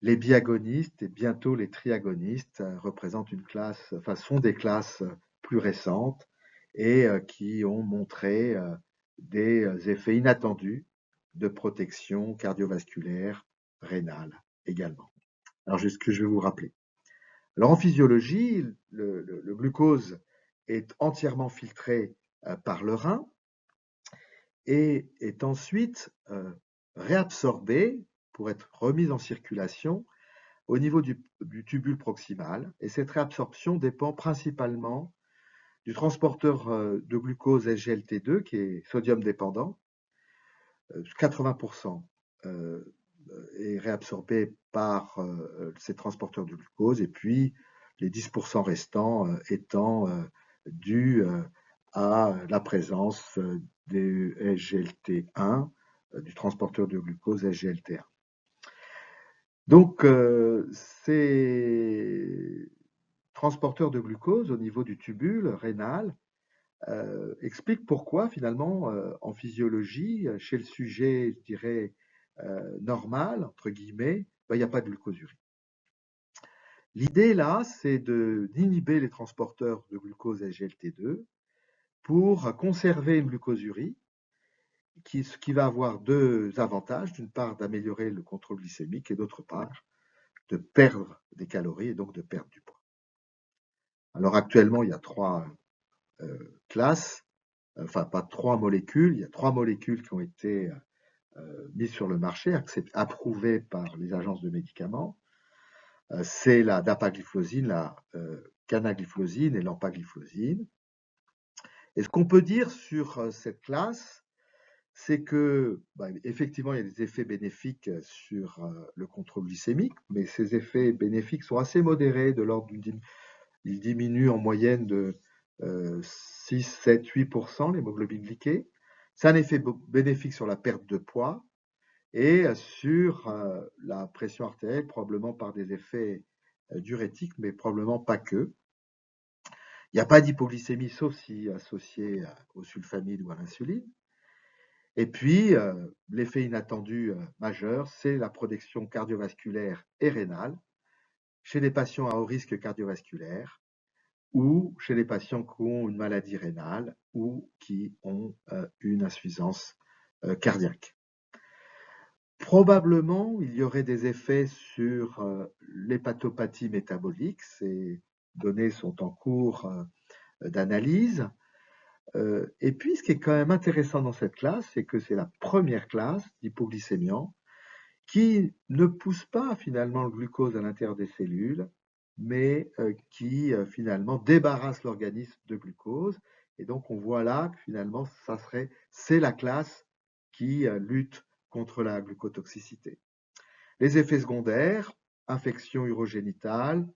les biagonistes et bientôt les triagonistes représentent une classe, enfin sont des classes plus récentes et qui ont montré des effets inattendus de protection cardiovasculaire, rénale également. Alors, ce que je vais vous rappeler. Alors, en physiologie, le glucose est entièrement filtré par le rein et est ensuite réabsorbé pour être remis en circulation au niveau du tubule proximal. Et cette réabsorption dépend principalement du transporteur de glucose SGLT2 qui est sodium dépendant. 80% est réabsorbé par ces transporteurs de glucose et puis les 10% restants étant dus à la présence des SGLT1, du transporteur de glucose SGLT1. Donc, ces transporteurs de glucose au niveau du tubule rénal expliquent pourquoi finalement en physiologie, chez le sujet, je dirais, normal, entre guillemets, il n'y a pas de glucosurie. L'idée là, c'est d'inhiber les transporteurs de glucose SGLT2 pour conserver une glucosurie qui va avoir deux avantages. D'une part, d'améliorer le contrôle glycémique et d'autre part, de perdre des calories et donc de perdre du poids. Alors actuellement, il y a trois classes, enfin pas trois molécules, il y a trois molécules qui ont été mises sur le marché, approuvées par les agences de médicaments. C'est la dapagliflozine, la canagliflozine et l'empagliflozine. Et ce qu'on peut dire sur cette classe, c'est que, effectivement, il y a des effets bénéfiques sur le contrôle glycémique, mais ces effets bénéfiques sont assez modérés, de l'ordre ils diminuent en moyenne de 6, 7, 8% l'hémoglobine glyquée. C'est un effet bénéfique sur la perte de poids et sur la pression artérielle, probablement par des effets diurétiques, mais probablement pas que. Il n'y a pas d'hypoglycémie, sauf si associée au sulfamide ou à l'insuline. Et puis, l'effet inattendu majeur, c'est la protection cardiovasculaire et rénale chez les patients à haut risque cardiovasculaire ou chez les patients qui ont une maladie rénale ou qui ont une insuffisance cardiaque. Probablement, il y aurait des effets sur l'hépatopathie métabolique. Ces données sont en cours d'analyse. Et puis, ce qui est quand même intéressant dans cette classe, c'est que c'est la première classe d'hypoglycémiants qui ne pousse pas finalement le glucose à l'intérieur des cellules, mais qui finalement débarrasse l'organisme de glucose. Et donc, on voit là que finalement, c'est la classe qui lutte contre la glucotoxicité. Les effets secondaires, infection urogénitale,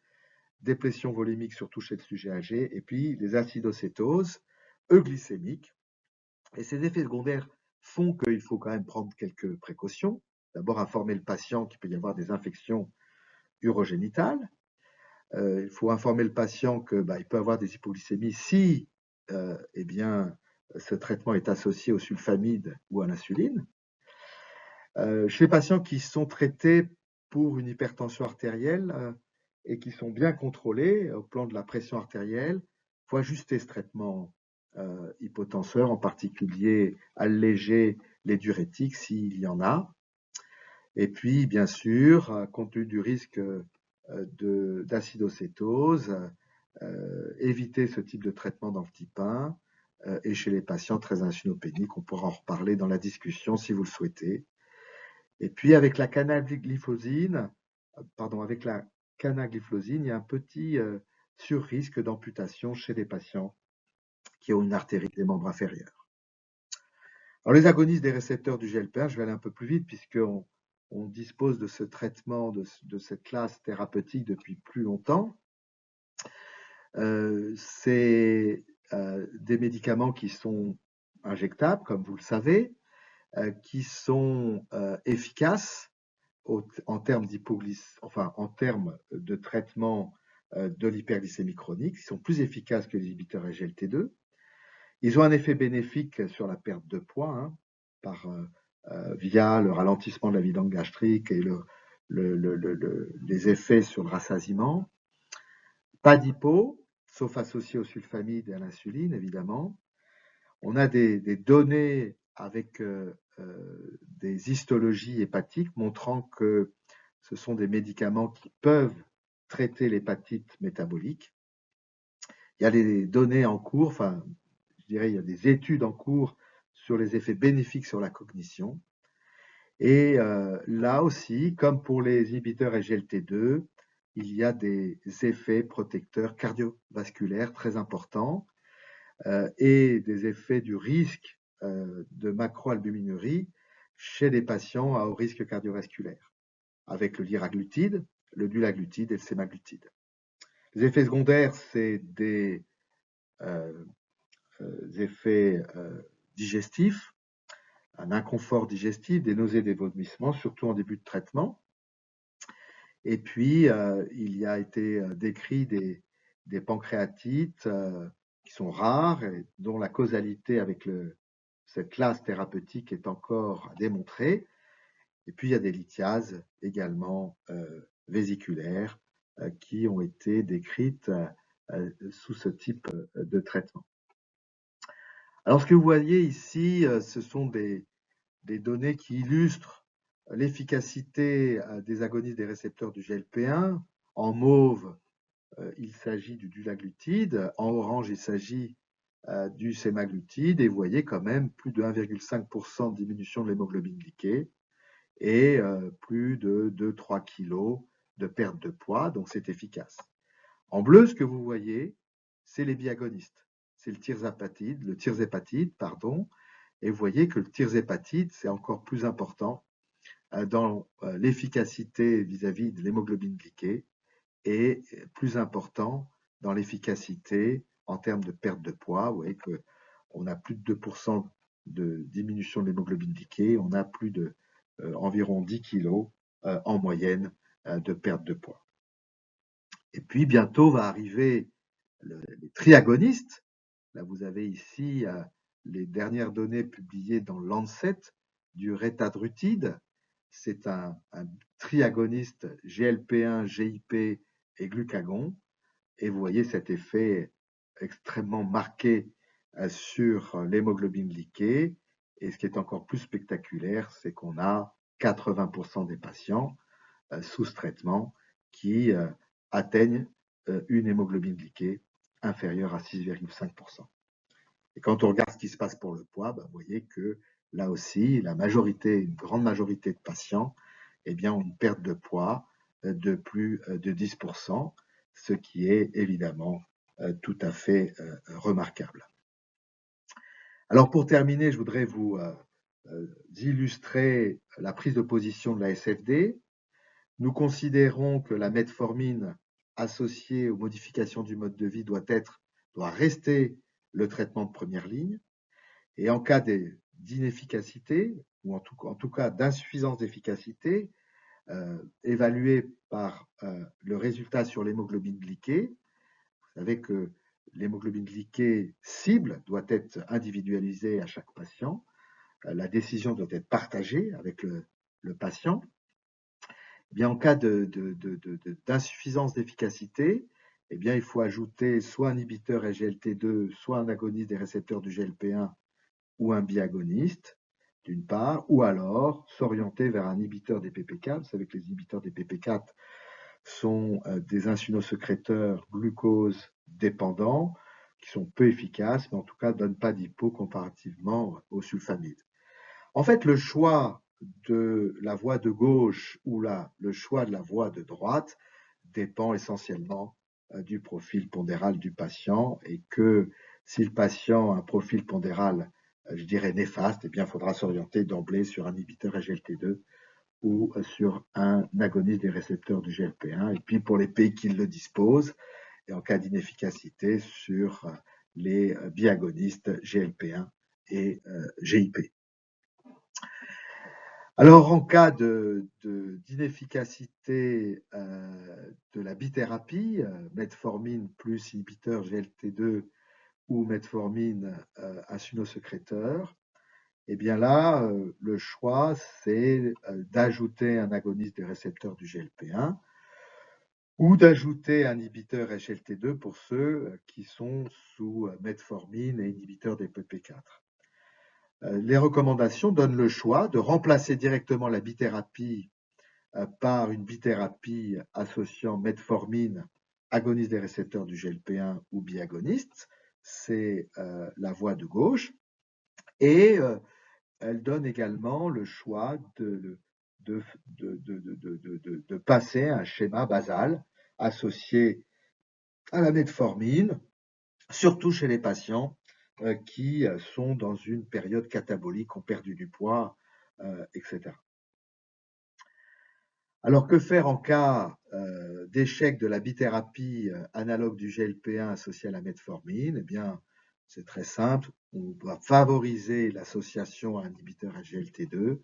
dépression volumique surtout chez le sujet âgé, et puis les acidocétoses, euglycémiques. Et ces effets secondaires font qu'il faut quand même prendre quelques précautions. D'abord, informer le patient qu'il peut y avoir des infections urogénitales. Il faut informer le patient qu'il peut avoir des hypoglycémies si eh bien, ce traitement est associé au sulfamide ou à l'insuline. Chez les patients qui sont traités pour une hypertension artérielle et qui sont bien contrôlés au plan de la pression artérielle, il faut ajuster ce traitement hypotenseur, en particulier alléger les diurétiques s'il y en a. Et puis, bien sûr, compte tenu du risque d'acidocétose, éviter ce type de traitement dans le type 1 et chez les patients très insulinopéniques, on pourra en reparler dans la discussion si vous le souhaitez. Et puis avec la canagliflozine, il y a un petit surrisque d'amputation chez les patients qui ont une artérie des membres inférieurs. Alors les agonistes des récepteurs du GLP1, je vais aller un peu plus vite puisqu'on dispose de ce traitement, de cette classe thérapeutique depuis plus longtemps. C'est des médicaments qui sont injectables, comme vous le savez, qui sont efficaces en termes en termes de traitement de l'hyperglycémie chronique. Ils sont plus efficaces que les inhibiteurs SGLT2. Ils ont un effet bénéfique sur la perte de poids via le ralentissement de la vidange gastrique et les effets sur le rassasiement. Pas d'hypo, sauf associé au sulfamide et à l'insuline, évidemment. On a des données avec des histologies hépatiques montrant que ce sont des médicaments qui peuvent traiter l'hépatite métabolique. Il y a des données en cours, il y a des études en cours sur les effets bénéfiques sur la cognition. Et là aussi, comme pour les inhibiteurs SGLT2, il y a des effets protecteurs cardiovasculaires très importants et des effets du risque de macroalbuminurie chez les patients à haut risque cardiovasculaire, avec le liraglutide, le dulaglutide et le sémaglutide. Les effets secondaires, c'est des effets digestifs, un inconfort digestif, des nausées, des vomissements, surtout en début de traitement. Et puis, il y a été décrit des pancréatites qui sont rares et dont la causalité avec cette classe thérapeutique est encore démontrée. Et puis, il y a des lithiases également vésiculaires qui ont été décrites sous ce type de traitement. Alors, ce que vous voyez ici, ce sont des données qui illustrent l'efficacité des agonistes des récepteurs du GLP1. En mauve, il s'agit du dulaglutide. En orange, il s'agit du sémaglutide. Et vous voyez quand même plus de 1,5% de diminution de l'hémoglobine glyquée et plus de 2-3 kg de perte de poids. Donc, c'est efficace. En bleu, ce que vous voyez, c'est les biagonistes. C'est le tirzépatide, et vous voyez que le tirzépatide, c'est encore plus important dans l'efficacité vis-à-vis de l'hémoglobine glyquée et plus important dans l'efficacité en termes de perte de poids. Vous voyez qu'on a plus de 2% de diminution de l'hémoglobine glyquée, on a plus de environ 10 kg en moyenne de perte de poids. Et puis bientôt va arriver les triagonistes. Là, vous avez ici les dernières données publiées dans Lancet du rétadrutide. C'est un triagoniste GLP1, GIP et glucagon. Et vous voyez cet effet extrêmement marqué sur l'hémoglobine glyquée. Et ce qui est encore plus spectaculaire, c'est qu'on a 80% des patients sous ce traitement qui atteignent une hémoglobine glyquée inférieure à 6,5%. Et quand on regarde ce qui se passe pour le poids, vous voyez que là aussi, une grande majorité de patients ont une perte de poids de plus de 10%, ce qui est évidemment tout à fait remarquable. Alors pour terminer, je voudrais vous illustrer la prise de position de la SFD. Nous considérons que la metformine associée aux modifications du mode de vie doit rester le traitement de première ligne. Et en cas d'inefficacité, ou en tout cas d'insuffisance d'efficacité, évaluée par le résultat sur l'hémoglobine glyquée, vous savez que l'hémoglobine glyquée cible doit être individualisée à chaque patient. La décision doit être partagée avec le patient. Eh bien, en cas d'insuffisance d'efficacité, eh bien, il faut ajouter soit un inhibiteur SGLT2, soit un agoniste des récepteurs du GLP1 ou un biagoniste, d'une part, ou alors s'orienter vers un inhibiteur des PP4. Vous savez que les inhibiteurs des PP4 sont des insulinosécréteurs glucose dépendants, qui sont peu efficaces, mais en tout cas ne donnent pas d'hypo comparativement aux sulfamides. En fait, le choix de la voie de gauche ou le choix de la voie de droite dépend essentiellement du profil pondéral du patient, et que si le patient a un profil pondéral, je dirais néfaste, eh bien, il faudra s'orienter d'emblée sur un inhibiteur SGLT2 ou sur un agoniste des récepteurs du GLP1, et puis pour les pays qui le disposent, et en cas d'inefficacité, sur les biagonistes GLP1 et GIP. Alors, en cas d'inefficacité de la bithérapie, metformine plus inhibiteur GLT2 ou metformine insulinosécréteur, eh bien là, le choix, c'est d'ajouter un agoniste des récepteurs du GLP1 ou d'ajouter un inhibiteur SGLT2 pour ceux qui sont sous metformine et inhibiteurs des PP4. Les recommandations donnent le choix de remplacer directement la bithérapie par une bithérapie associant metformine, agoniste des récepteurs du GLP1 ou biagoniste. C'est la voie de gauche. Et elle donne également le choix de passer à un schéma basal associé à la metformine, surtout chez les patients qui sont dans une période catabolique, ont perdu du poids, etc. Alors, que faire en cas d'échec de la bithérapie analogue du GLP1 associé à la metformine? Eh bien, c'est très simple. On doit favoriser l'association à un inhibiteur SGLT2,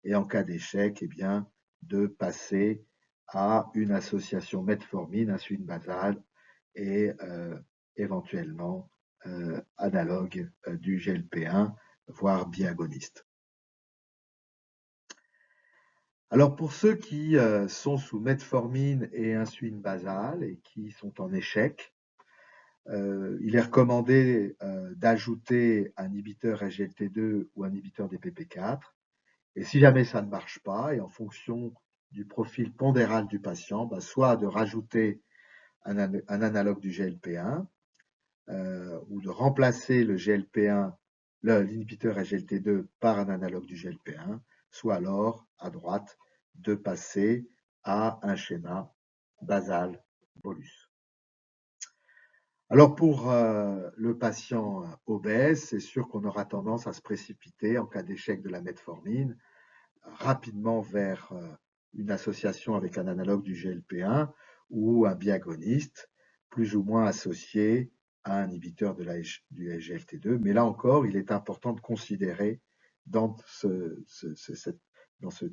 et en cas d'échec, eh bien, de passer à une association metformine, insuline basale et éventuellement analogue du GLP1, voire biagoniste. Alors, pour ceux qui sont sous metformine et insuline basale et qui sont en échec, il est recommandé d'ajouter un inhibiteur SGLT2 ou un inhibiteur des PP4. Et si jamais ça ne marche pas, et en fonction du profil pondéral du patient, soit de rajouter un analogue du GLP1 ou de remplacer le GLP1, l'inhibiteur SGLT2 par un analogue du GLP1, soit alors, à droite, de passer à un schéma basal bolus. Alors pour le patient obèse, c'est sûr qu'on aura tendance à se précipiter en cas d'échec de la metformine rapidement vers une association avec un analogue du GLP1 ou un biagoniste plus ou moins associé à un inhibiteur du SGLT2. Mais là encore, il est important de considérer dans ce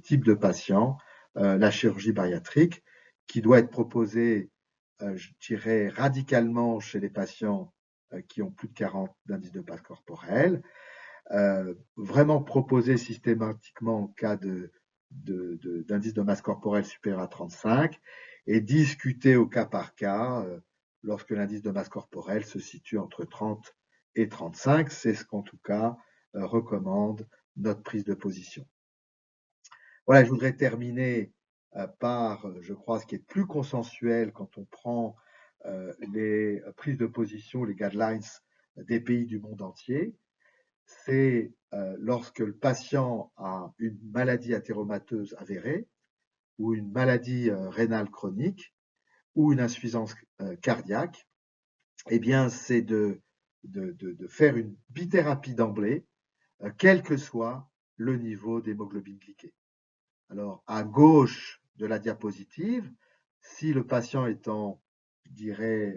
type de patient la chirurgie bariatrique qui doit être proposée, je dirais, radicalement chez les patients qui ont plus de 40 d'indice de masse corporelle, vraiment proposer systématiquement en cas d'indice de masse corporelle supérieur à 35 et discuter au cas par cas lorsque l'indice de masse corporelle se situe entre 30 et 35. C'est ce qu'en tout cas recommande notre prise de position. Voilà, je voudrais terminer par, je crois, ce qui est plus consensuel quand on prend les prises de position, les guidelines des pays du monde entier. C'est lorsque le patient a une maladie athéromateuse avérée ou une maladie rénale chronique ou une insuffisance cardiaque, eh bien, c'est de faire une bithérapie d'emblée, quel que soit le niveau d'hémoglobine glyquée. Alors, à gauche de la diapositive, si le patient est en, je dirais,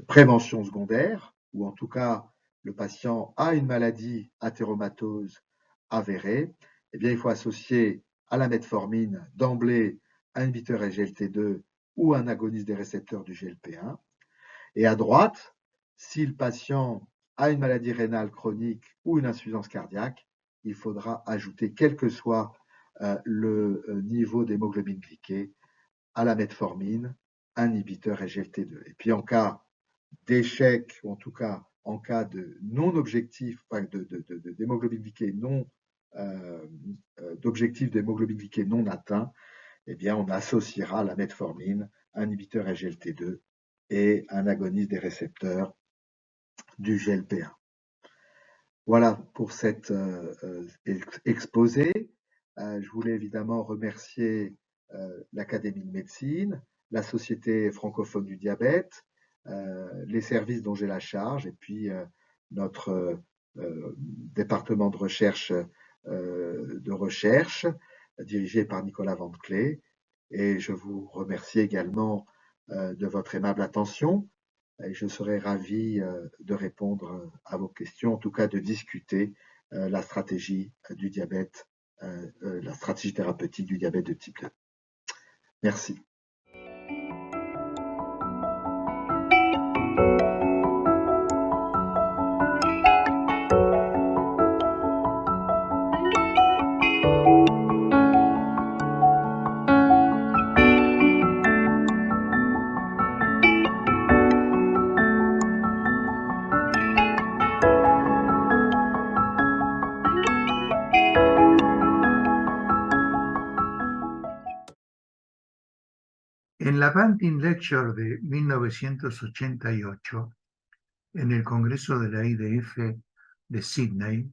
prévention secondaire, ou en tout cas, le patient a une maladie athéromatose avérée, eh bien, il faut associer à la metformine d'emblée un inhibiteur SGLT2 ou un agoniste des récepteurs du GLP1. Et à droite, si le patient a une maladie rénale chronique ou une insuffisance cardiaque, il faudra ajouter, quel que soit le niveau d'hémoglobine glyquée, à la metformine, un inhibiteur SGLT2. Et puis en cas d'échec, ou en tout cas en cas de non-objectif, d'hémoglobine glyquée non, d'objectif d'hémoglobine glyquée non atteint, eh bien on associera à la metformine un inhibiteur SGLT2 et un agoniste des récepteurs du GLP1. Voilà pour cet exposé. Je voulais évidemment remercier l'Académie de médecine, la Société francophone du diabète, les services dont j'ai la charge, et puis notre département de recherche dirigé par Nicolas Van Clee. Et je vous remercie également de votre aimable attention. Et je serai ravi de répondre à vos questions, en tout cas de discuter la stratégie du diabète, la stratégie thérapeutique du diabète de type 2. Merci. En la Banting Lecture de 1988, en el Congreso de la IDF de Sydney,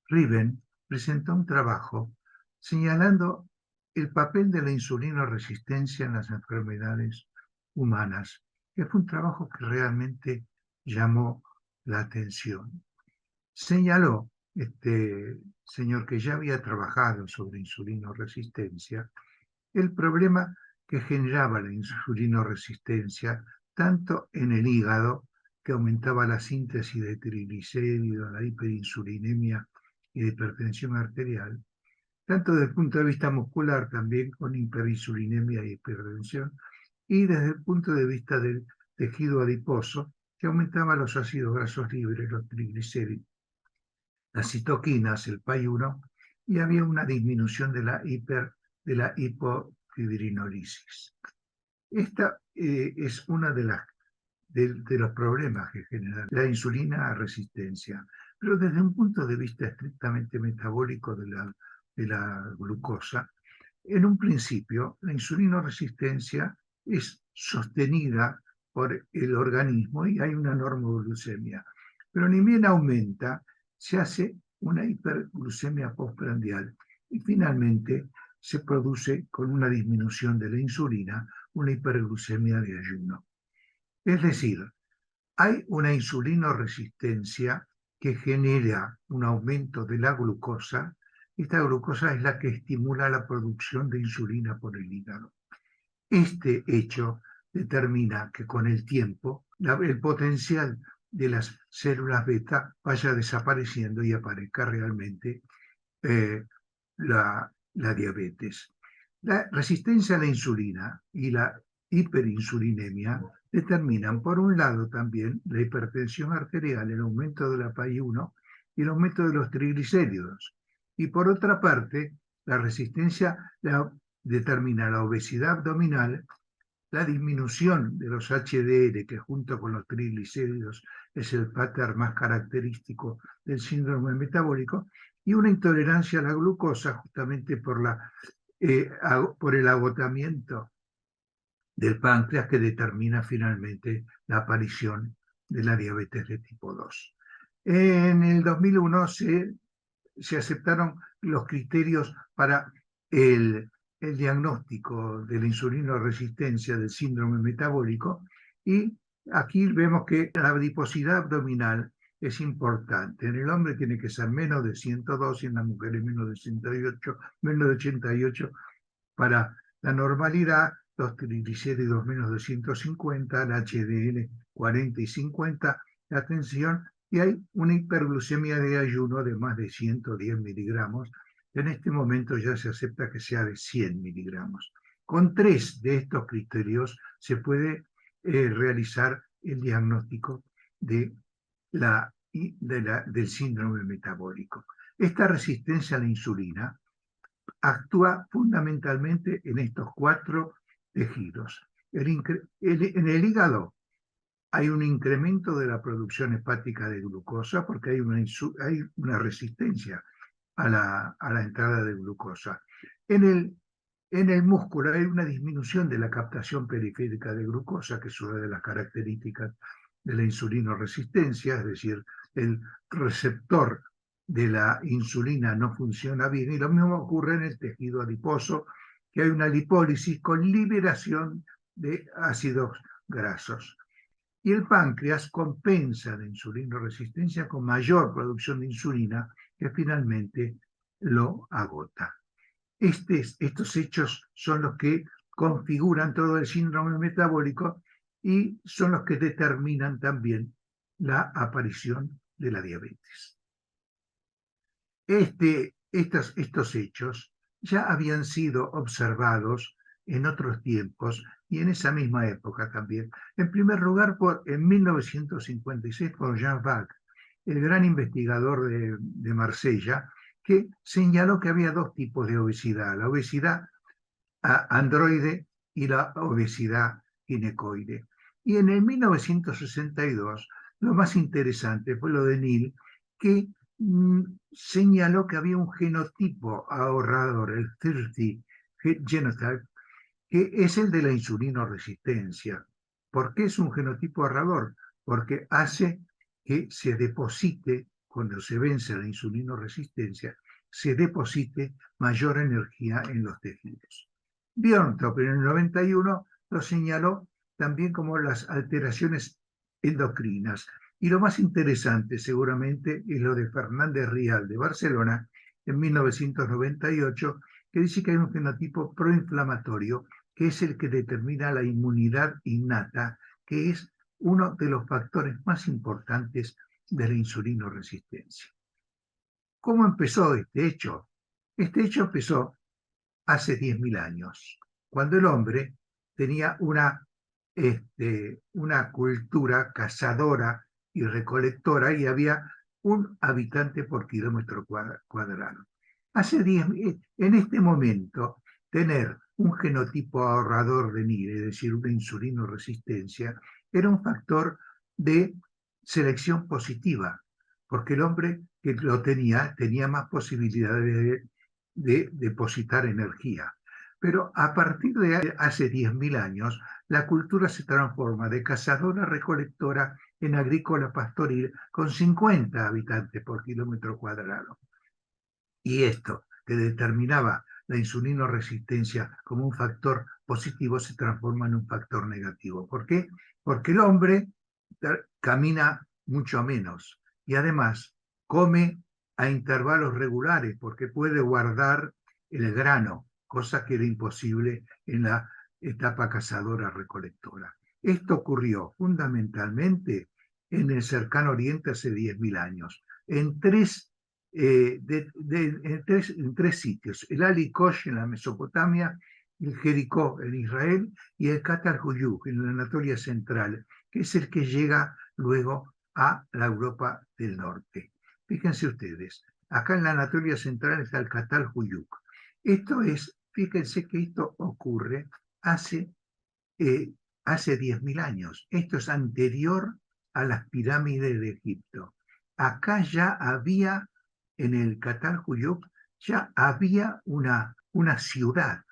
Riven presentó un trabajo señalando el papel de la insulinoresistencia en las enfermedades humanas, que fue un trabajo que realmente llamó la atención. Señaló este señor que ya había trabajado sobre insulinoresistencia el problema que generaba la insulinoresistencia tanto en el hígado, que aumentaba la síntesis de triglicéridos, la hiperinsulinemia y de hipertensión arterial, tanto desde el punto de vista muscular también con hiperinsulinemia y hipertensión, y desde el punto de vista del tejido adiposo, que aumentaba los ácidos grasos libres, los triglicéridos, las citoquinas, el PAI-1, y había una disminución de la hipofibrinolisis. Esta es una de los problemas que genera la insulina resistencia, pero desde un punto de vista estrictamente metabólico de la glucosa, en un principio la insulinoresistencia es sostenida por el organismo y hay una normoglucemia, pero ni bien aumenta, se hace una hiperglucemia postprandial y finalmente se produce con una disminución de la insulina una hiperglucemia de ayuno. Es decir, hay una insulinoresistencia que genera un aumento de la glucosa. Esta glucosa es la que estimula la producción de insulina por el hígado. Este hecho determina que con el tiempo el potencial de las células beta vaya desapareciendo y aparezca realmente la diabetes. La resistencia a la insulina y la hiperinsulinemia determinan, por un lado, también la hipertensión arterial, el aumento de la PAI-1 y el aumento de los triglicéridos. Y por otra parte, la resistencia determina la obesidad abdominal, la disminución de los HDL, que junto con los triglicéridos es el pattern más característico del síndrome metabólico, y una intolerancia a la glucosa justamente por el agotamiento del páncreas, que determina finalmente la aparición de la diabetes de tipo 2. En el 2001 se aceptaron los criterios para el diagnóstico de la insulinoresistencia del síndrome metabólico, y aquí vemos que la adiposidad abdominal es importante. En el hombre tiene que ser menos de 102 y en las mujeres menos de 88 para la normalidad, los triglicéridos menos de 150, el HDL 40 y 50, la tensión, y hay una hiperglucemia de ayuno de más de 110 miligramos. En este momento ya se acepta que sea de 100 miligramos. Con 3 de estos criterios se puede realizar el diagnóstico del síndrome metabólico. Esta resistencia a la insulina actúa fundamentalmente en estos 4 tejidos. En el hígado hay un incremento de la producción hepática de glucosa porque hay una resistencia a la entrada de glucosa. En el músculo hay una disminución de la captación periférica de glucosa, que es una de las características de la insulinoresistencia, es decir, el receptor de la insulina no funciona bien, y lo mismo ocurre en el tejido adiposo, que hay una lipólisis con liberación de ácidos grasos. Y el páncreas compensa la insulinoresistencia con mayor producción de insulina, que finalmente lo agota. Estos hechos son los que configuran todo el síndrome metabólico y son los que determinan también la aparición de la diabetes. Estos hechos ya habían sido observados en otros tiempos y en esa misma época también. En primer lugar, en 1956 por Jean Vac, el gran investigador de Marsella, que señaló que había 2 tipos de obesidad: la obesidad androide y la obesidad ginecoide. Y en el 1962, lo más interesante fue lo de Neal, que señaló que había un genotipo ahorrador, el 30 genotype, que es el de la insulinoresistencia. ¿Por qué es un genotipo ahorrador? Porque hace que se deposite, cuando se vence la insulinoresistencia, se deposite mayor energía en los tejidos. Björntorp en el 91 lo señaló también como las alteraciones endocrinas. Y lo más interesante seguramente es lo de Fernández Rial de Barcelona en 1998, que dice que hay un fenotipo proinflamatorio, que es el que determina la inmunidad innata, que es uno de los factores más importantes de la insulinoresistencia. ¿Cómo empezó este hecho? Este hecho empezó hace 10.000 años, cuando el hombre tenía una cultura cazadora y recolectora, y había un habitante por kilómetro cuadrado. En este momento, tener un genotipo ahorrador de Neal, es decir, una insulinoresistencia, era un factor de selección positiva, porque el hombre que lo tenía más posibilidades de depositar energía. Pero a partir de hace 10.000 años, la cultura se transforma de cazadora-recolectora en agrícola-pastoril, con 50 habitantes por kilómetro cuadrado. Y esto, que determinaba la insulinoresistencia como un factor positivo, se transforma en un factor negativo. ¿Por qué? Porque el hombre camina mucho menos y además come a intervalos regulares, porque puede guardar el grano, cosa que era imposible en la etapa cazadora-recolectora. Esto ocurrió fundamentalmente en el cercano Oriente hace 10.000 años, en tres sitios: el Ali Kosh en la Mesopotamia, el Jericó en Israel y el Qatar Huyuk en la Anatolia Central, que es el que llega luego a la Europa del Norte. Fíjense ustedes, acá en la Anatolia Central está el Catalhuyuk. Esto es, fíjense que esto ocurre hace 10.000 años. Esto es anterior a las pirámides de Egipto. Acá ya había, en el Catalhuyuk, ya había una ciudad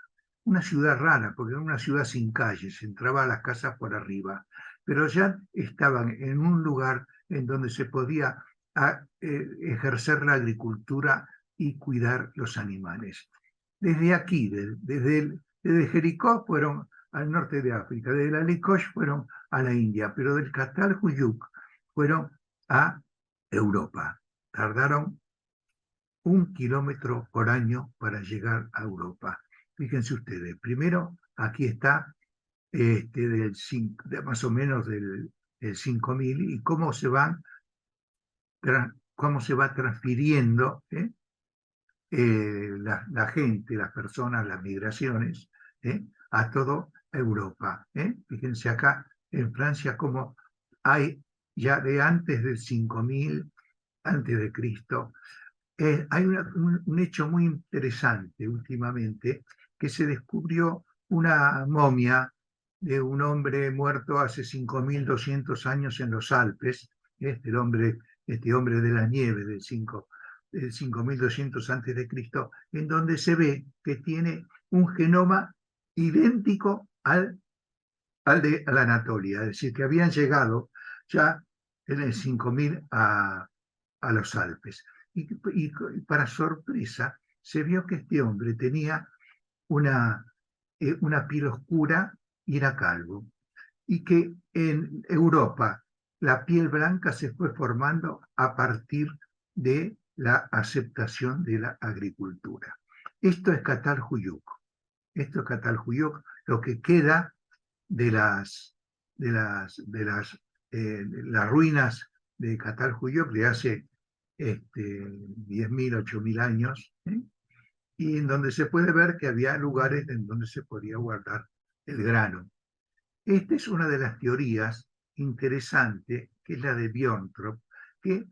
rara, porque era una ciudad sin calles, entraba a las casas por arriba, pero ya estaban en un lugar en donde se podía ejercer la agricultura y cuidar los animales. Desde aquí, desde Jericó fueron al norte de África, desde la Likosh fueron a la India, pero del Catalhuyuk fueron a Europa. Tardaron 1 kilómetro por año para llegar a Europa. Fíjense ustedes, primero aquí está más o menos del 5000 y cómo se va transfiriendo la gente, las personas, las migraciones a toda Europa. Fíjense acá en Francia cómo hay ya de antes del 5000 antes de Cristo. Hay un hecho muy interesante últimamente, que se descubrió una momia de un hombre muerto hace 5200 años en los Alpes, este hombre de la nieve del 5200 antes de Cristo, en donde se ve que tiene un genoma idéntico al de la Anatolia, es decir, que habían llegado ya en el 5000 a los Alpes. Y para sorpresa, se vio que este hombre tenía una piel oscura y era calvo. Y que en Europa la piel blanca se fue formando a partir de la aceptación de la agricultura. Esto es Catalhuyuk. Esto es Catalhuyuk, lo que queda de las ruinas de Catalhuyuk de hace 10.000, 8.000 años, y en donde se puede ver que había lugares en donde se podía guardar el grano. Esta es una de las teorías interesantes, que es la de Björntrop, que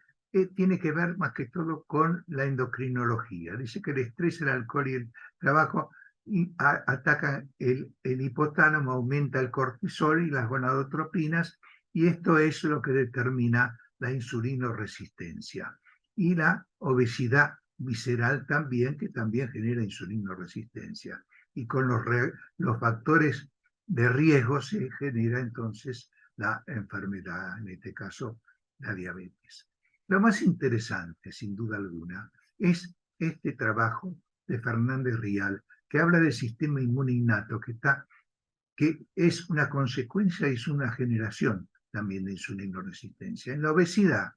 tiene que ver más que todo con la endocrinología. Dice que el estrés, el alcohol y el trabajo atacan el hipotálamo, aumenta el cortisol y las gonadotropinas, y esto es lo que determina la insulinoresistencia. Y la obesidad visceral también, que también genera insulinoresistencia. Y con los factores de riesgo se genera entonces la enfermedad, en este caso la diabetes. Lo más interesante, sin duda alguna, es este trabajo de Fernández Rial, que habla del sistema inmune innato, que es una consecuencia y es una generación también de insulinoresistencia. En la obesidad,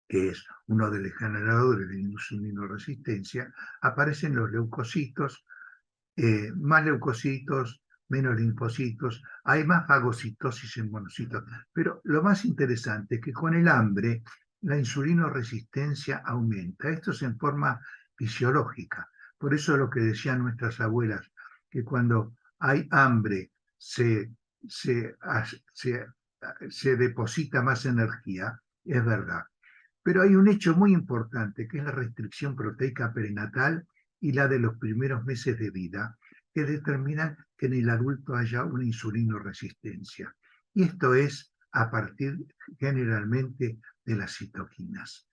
que es uno de los generadores de insulinoresistencia, aparecen los leucocitos, más leucocitos, menos linfocitos, hay más fagocitosis en monocitos. Pero lo más interesante es que con el hambre la insulinoresistencia aumenta. Esto es en forma fisiológica. Por eso es lo que decían nuestras abuelas, que cuando hay hambre se deposita más energía, es verdad. Pero hay un hecho muy importante, que es la restricción proteica perinatal y la de los primeros meses de vida, que determinan que en el adulto haya una insulinoresistencia. Y esto es a partir generalmente de las citoquinas.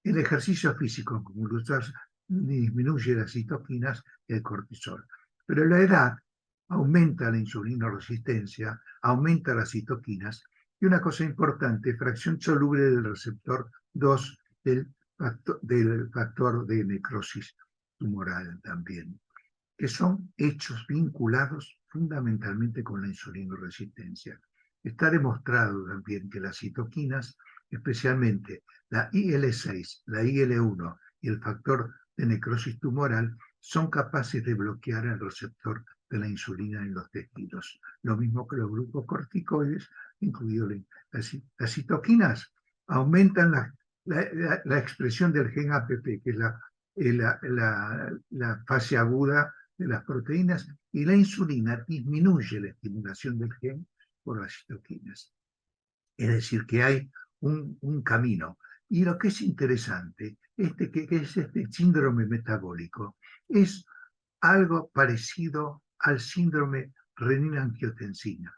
El ejercicio físico, como disminuye las citoquinas y el cortisol. Pero la edad aumenta la insulinoresistencia, aumenta las citoquinas, y una cosa importante, fracción soluble del receptor 2 del factor de necrosis tumoral también, que son hechos vinculados fundamentalmente con la insulinoresistencia. Está demostrado también que las citoquinas, especialmente la IL-6, la IL-1 y el factor de necrosis tumoral, son capaces de bloquear el receptor de la insulina en los tejidos. Lo mismo que los grupos corticoides, incluidos las citoquinas, aumentan la expresión del gen APP, que es la fase aguda de las proteínas, y la insulina disminuye la estimulación del gen por las citoquinas. Es decir, que hay un camino. Y lo que es interesante, que es este síndrome metabólico, es algo parecido al síndrome renina-angiotensina.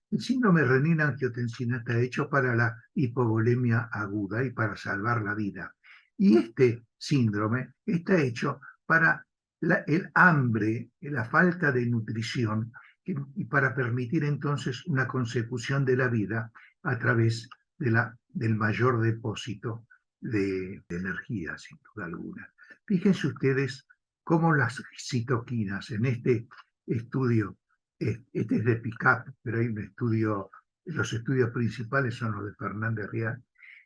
El síndrome renina-angiotensina está hecho para la hipovolemia aguda y para salvar la vida. Y este síndrome está hecho para el hambre, la falta de nutrición, y para permitir entonces una consecución de la vida a través del mayor depósito de energía, sin duda alguna. Fíjense ustedes cómo las citoquinas en este estudio, este es de PICAP, pero hay un estudio, los estudios principales son los de Fernández Rial,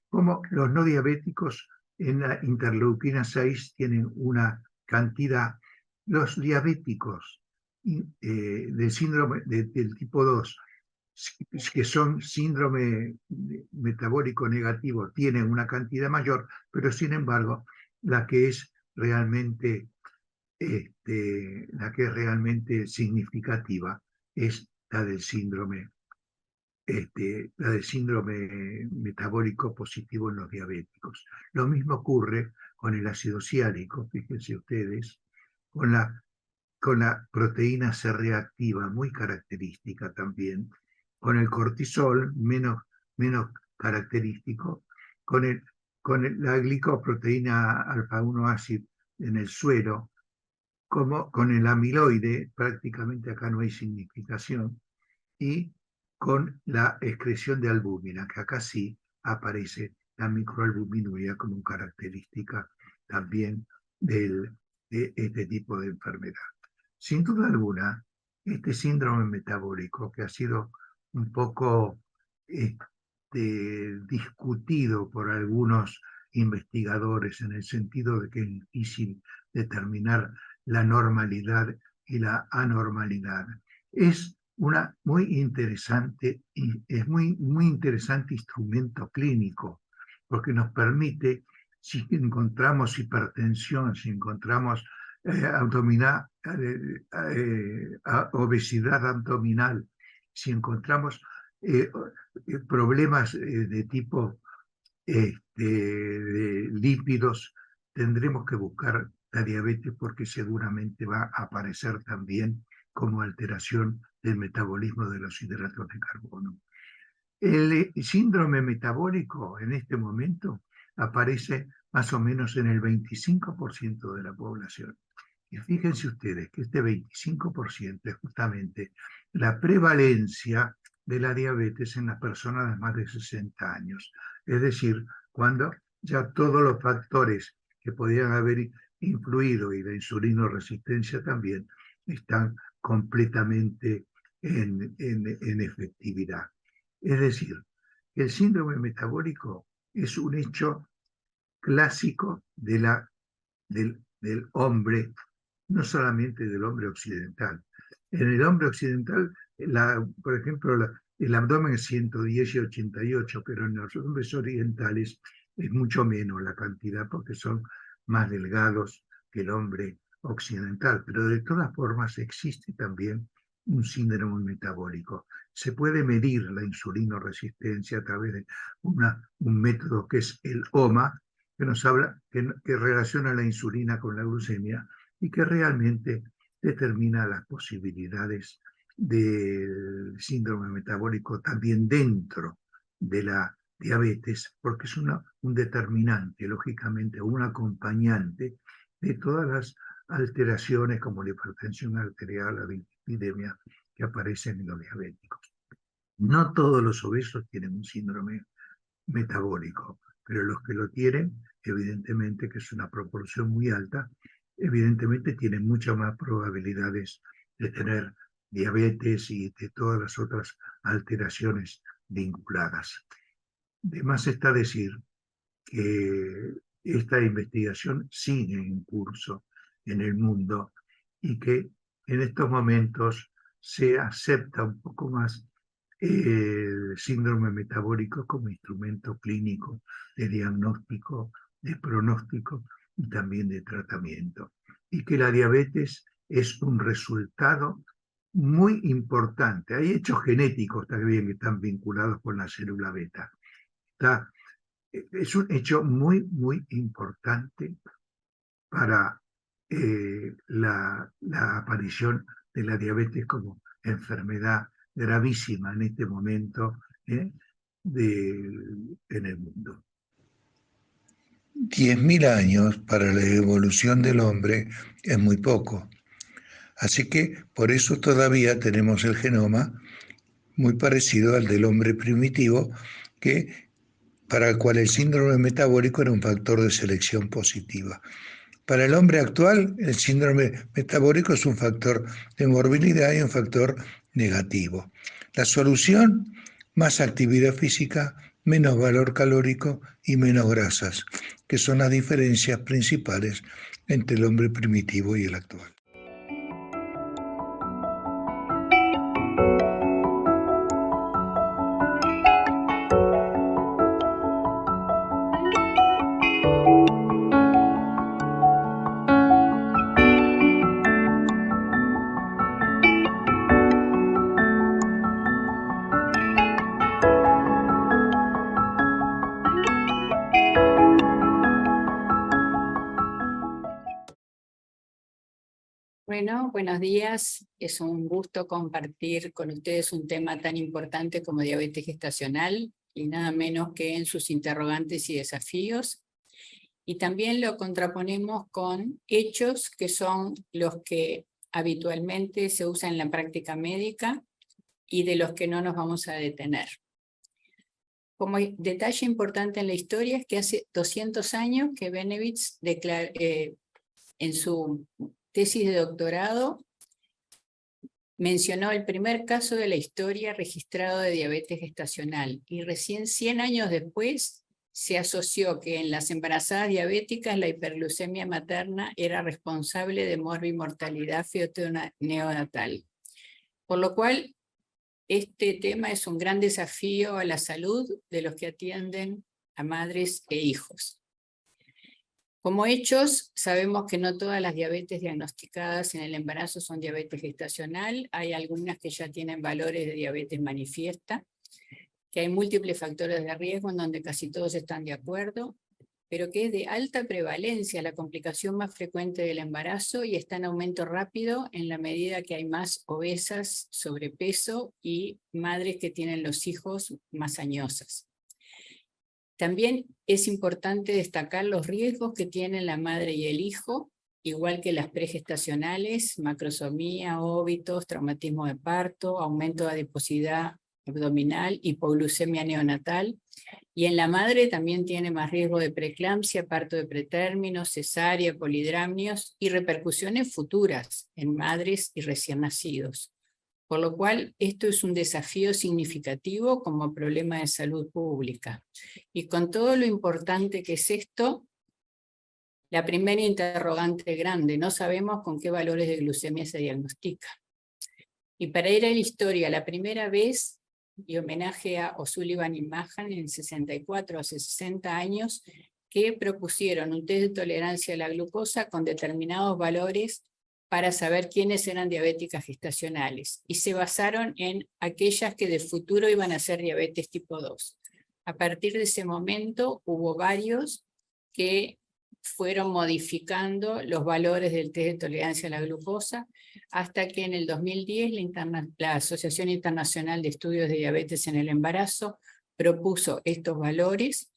como los no diabéticos en la interleuquina 6 tienen una cantidad, los diabéticos del síndrome del tipo 2, que son síndrome metabólico negativo, tienen una cantidad mayor, pero sin embargo, la que es realmente significativa es la del síndrome metabólico positivo en los diabéticos. Lo mismo ocurre con el ácido ciálico, fíjense ustedes, con la proteína C reactiva, muy característica también, con el cortisol, menos característico, con la glicoproteína alfa-1 ácido en el suero, como con el amiloide, prácticamente acá no hay significación, y con la excreción de albúmina, que acá sí aparece la microalbuminuria como característica también de este tipo de enfermedad. Sin duda alguna, este síndrome metabólico, que ha sido un poco discutido por algunos investigadores en el sentido de que es difícil determinar la normalidad y la anormalidad, es una muy interesante instrumento clínico, porque nos permite, si encontramos hipertensión, si encontramos obesidad abdominal, si encontramos problemas de tipo de lípidos, tendremos que buscar la diabetes porque seguramente va a aparecer también como alteración del metabolismo de los hidratos de carbono. El síndrome metabólico en este momento aparece más o menos en el 25% de la población. Y fíjense ustedes que este 25% es justamente la prevalencia de la diabetes en las personas de más de 60 años. Es decir, cuando ya todos los factores que podían haber influido, y la insulinoresistencia también, están completamente en efectividad. Es decir, el síndrome metabólico es un hecho clásico del hombre, no solamente del hombre occidental. En el hombre occidental, por ejemplo, el abdomen es 110 y 88, pero en los hombres orientales es mucho menos la cantidad porque son más delgados que el hombre occidental. Pero de todas formas existe también un síndrome metabólico. Se puede medir la insulinoresistencia a través de un método que es el OMA, que nos habla, que relaciona la insulina con la glucemia y que realmente determina las posibilidades del síndrome metabólico también dentro de la diabetes, porque es un determinante, lógicamente, un acompañante de todas las alteraciones como la hipertensión arterial, la dislipidemia que aparecen en los diabéticos. No todos los obesos tienen un síndrome metabólico, pero los que lo tienen, evidentemente que es una proporción muy alta, evidentemente tienen muchas más probabilidades de tener diabetes y de todas las otras alteraciones vinculadas. De más está decir que esta investigación sigue en curso en el mundo y que en estos momentos se acepta un poco más el síndrome metabólico como instrumento clínico de diagnóstico, de pronóstico y también de tratamiento. Y que la diabetes es un resultado muy importante. Hay hechos genéticos también que están vinculados con la célula beta. Está es un hecho muy, muy importante para la aparición de la diabetes como enfermedad gravísima en este momento en el mundo. 10.000 años para la evolución del hombre es muy poco. Así que por eso todavía tenemos el genoma muy parecido al del hombre primitivo, para el cual el síndrome metabólico era un factor de selección positiva. Para el hombre actual, el síndrome metabólico es un factor de morbilidad y un factor negativo. La solución: más actividad física, menos valor calórico y menos grasas, que son las diferencias principales entre el hombre primitivo y el actual. Bueno, buenos días. Es un gusto compartir con ustedes un tema tan importante como diabetes gestacional y nada menos que en sus interrogantes y desafíos. Y también lo contraponemos con hechos que son los que habitualmente se usan en la práctica médica y de los que no nos vamos a detener. Como detalle importante en la historia es que hace 200 años que Benevitz en su tesis de doctorado mencionó el primer caso de la historia registrado de diabetes gestacional y recién 100 años después se asoció que en las embarazadas diabéticas la hiperglucemia materna era responsable de morbimortalidad feto-neonatal. Por lo cual, este tema es un gran desafío a la salud de los que atienden a madres e hijos. Como hechos, sabemos que no todas las diabetes diagnosticadas en el embarazo son diabetes gestacional. Hay algunas que ya tienen valores de diabetes manifiesta, que hay múltiples factores de riesgo en donde casi todos están de acuerdo, pero que es de alta prevalencia la complicación más frecuente del embarazo y está en aumento rápido en la medida que hay más obesas, sobrepeso y madres que tienen los hijos más añosas. También es importante destacar los riesgos que tienen la madre y el hijo, igual que las pregestacionales, macrosomía, óbitos, traumatismo de parto, aumento de adiposidad abdominal, hipoglucemia neonatal. Y en la madre también tiene más riesgo de preeclampsia, parto de pretérmino, cesárea, polidramnios y repercusiones futuras en madres y recién nacidos. Por lo cual, esto es un desafío significativo como problema de salud pública. Y con todo lo importante que es esto, la primera interrogante grande, no sabemos con qué valores de glucemia se diagnostica. Y para ir a la historia, la primera vez, y homenaje a O'Sullivan y Mahan en 64, hace 60 años, que propusieron un test de tolerancia a la glucosa con determinados valores para saber quiénes eran diabéticas gestacionales, y se basaron en aquellas que de futuro iban a ser diabetes tipo 2. A partir de ese momento hubo varios que fueron modificando los valores del test de tolerancia a la glucosa, hasta que en el 2010 la Asociación Internacional de Estudios de Diabetes en el Embarazo propuso estos valores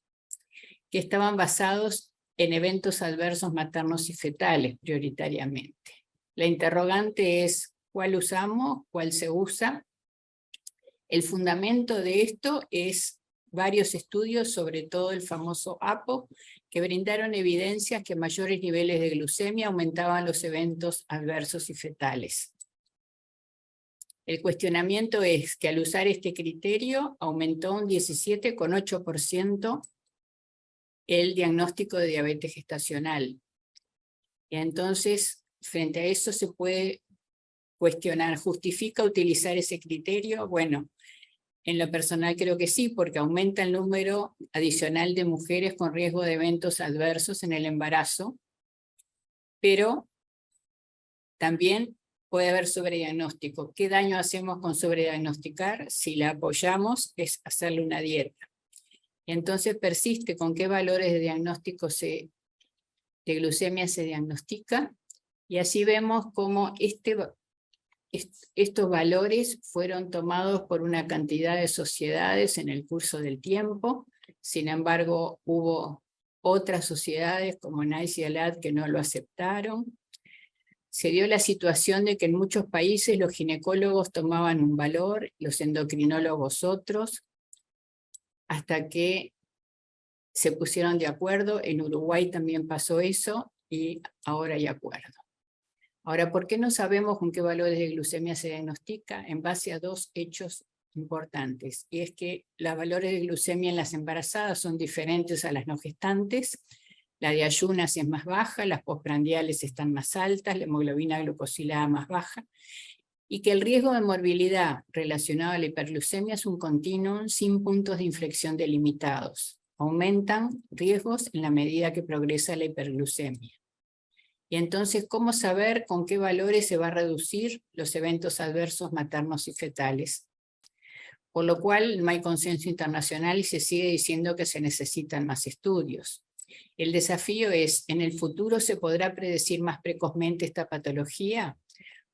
que estaban basados en eventos adversos maternos y fetales prioritariamente. La interrogante es ¿cuál usamos? ¿Cuál se usa? El fundamento de esto es varios estudios, sobre todo el famoso APO, que brindaron evidencias que mayores niveles de glucemia aumentaban los eventos adversos y fetales. El cuestionamiento es que al usar este criterio aumentó un 17,8% el diagnóstico de diabetes gestacional. Y entonces, frente a eso se puede cuestionar, ¿justifica utilizar ese criterio? Bueno, en lo personal creo que sí, porque aumenta el número adicional de mujeres con riesgo de eventos adversos en el embarazo, pero también puede haber sobrediagnóstico. ¿Qué daño hacemos con sobrediagnosticar? Si la apoyamos es hacerle una dieta. Entonces persiste con qué valores de diagnóstico de glucemia se diagnostica, y así vemos cómo estos valores fueron tomados por una cantidad de sociedades en el curso del tiempo. Sin embargo, hubo otras sociedades como NICE y ALAD que no lo aceptaron. Se dio la situación de que en muchos países los ginecólogos tomaban un valor, los endocrinólogos otros, hasta que se pusieron de acuerdo. En Uruguay también pasó eso y ahora hay acuerdo. Ahora, ¿por qué no sabemos con qué valores de glucemia se diagnostica? En base a dos hechos importantes, y es que los valores de glucemia en las embarazadas son diferentes a las no gestantes. La de ayunas es más baja, las postprandiales están más altas, la hemoglobina glucosilada más baja, y que el riesgo de morbilidad relacionado a la hiperglucemia es un continuum sin puntos de inflexión delimitados. Aumentan riesgos en la medida que progresa la hiperglucemia. Y entonces, ¿cómo saber con qué valores se va a reducir los eventos adversos maternos y fetales? Por lo cual no hay consenso internacional y se sigue diciendo que se necesitan más estudios. El desafío es, ¿en el futuro se podrá predecir más precozmente esta patología?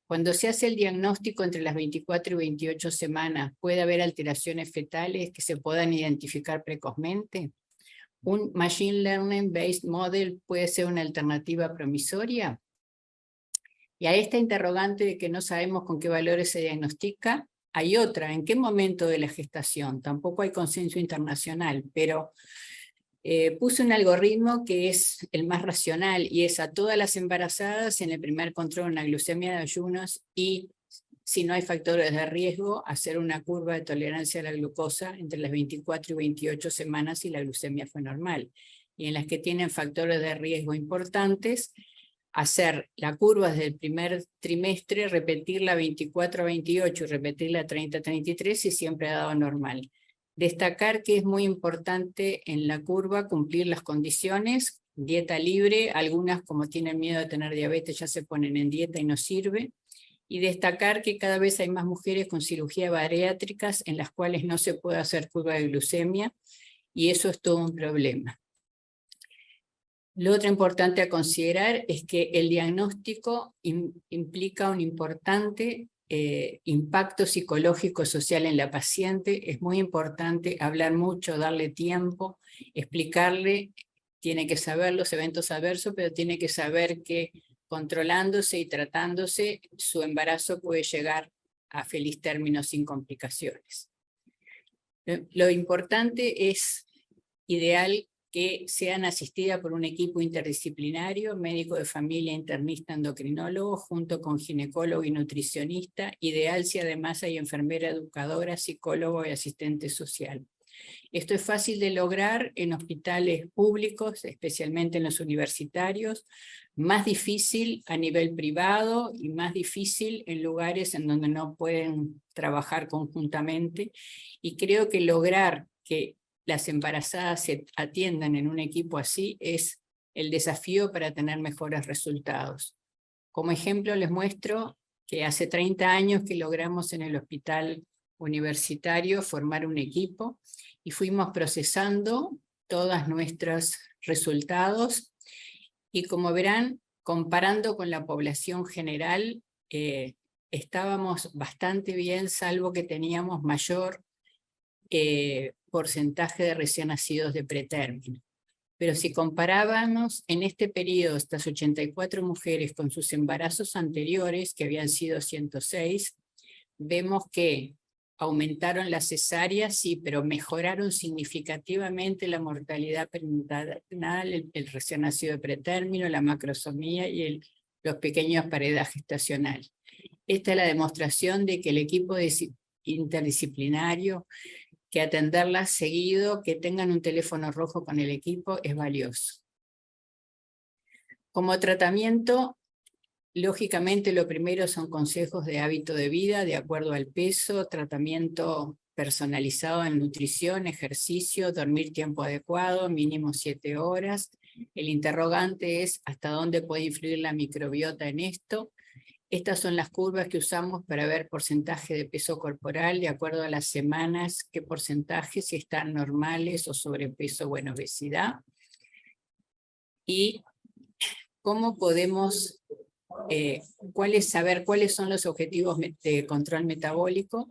Cuando se hace el diagnóstico entre las 24 y 28 semanas, ¿puede haber alteraciones fetales que se puedan identificar precozmente? ¿Un Machine Learning Based Model puede ser una alternativa promisoria? Y a esta interrogante de que no sabemos con qué valores se diagnostica, hay otra: ¿en qué momento de la gestación? Tampoco hay consenso internacional, pero puse un algoritmo que es el más racional, y es a todas las embarazadas en el primer control una glucemia de ayunos, y si no hay factores de riesgo, hacer una curva de tolerancia a la glucosa entre las 24 y 28 semanas si la glucemia fue normal. Y en las que tienen factores de riesgo importantes, hacer la curva desde el primer trimestre, repetirla 24 a 28 y repetirla 30 a 33 y siempre ha dado normal. Destacar que es muy importante en la curva cumplir las condiciones, dieta libre, algunas como tienen miedo de tener diabetes ya se ponen en dieta y no sirve. Y destacar que cada vez hay más mujeres con cirugía bariátricas en las cuales no se puede hacer curva de glucemia, y eso es todo un problema. Lo otro importante a considerar es que el diagnóstico implica un importante impacto psicológico social en la paciente. Es muy importante hablar mucho, darle tiempo, explicarle, tiene que saber los eventos adversos, pero tiene que saber que controlándose y tratándose, su embarazo puede llegar a feliz término sin complicaciones. Lo importante es ideal que sean asistidas por un equipo interdisciplinario, médico de familia, internista, endocrinólogo, junto con ginecólogo y nutricionista. Ideal si además hay enfermera, educadora, psicólogo y asistente social. Esto es fácil de lograr en hospitales públicos, especialmente en los universitarios, más difícil a nivel privado y más difícil en lugares en donde no pueden trabajar conjuntamente. Y creo que lograr que las embarazadas se atiendan en un equipo así es el desafío para tener mejores resultados. Como ejemplo les muestro que hace 30 años que logramos en el hospital universitario formar un equipo y fuimos procesando todos nuestros resultados, y como verán, comparando con la población general, estábamos bastante bien, salvo que teníamos mayor porcentaje de recién nacidos de pretérmino. Pero si comparábamos en este periodo estas 84 mujeres con sus embarazos anteriores, que habían sido 106, vemos que aumentaron las cesáreas, sí, pero mejoraron significativamente la mortalidad perinatal, el recién nacido de pretérmino, la macrosomía y los pequeños paredas gestacional. Esta es la demostración de que el equipo interdisciplinario, que atenderlas seguido, que tengan un teléfono rojo con el equipo, es valioso. Como tratamiento, lógicamente lo primero son consejos de hábito de vida de acuerdo al peso, tratamiento personalizado en nutrición, ejercicio, dormir tiempo adecuado, mínimo 7 horas. El interrogante es hasta dónde puede influir la microbiota en esto, Estas son las curvas que usamos para ver porcentaje de peso corporal de acuerdo a las semanas, qué porcentaje, si están normales o sobrepeso o en obesidad. Y cómo podemos saber cuáles son los objetivos de control metabólico.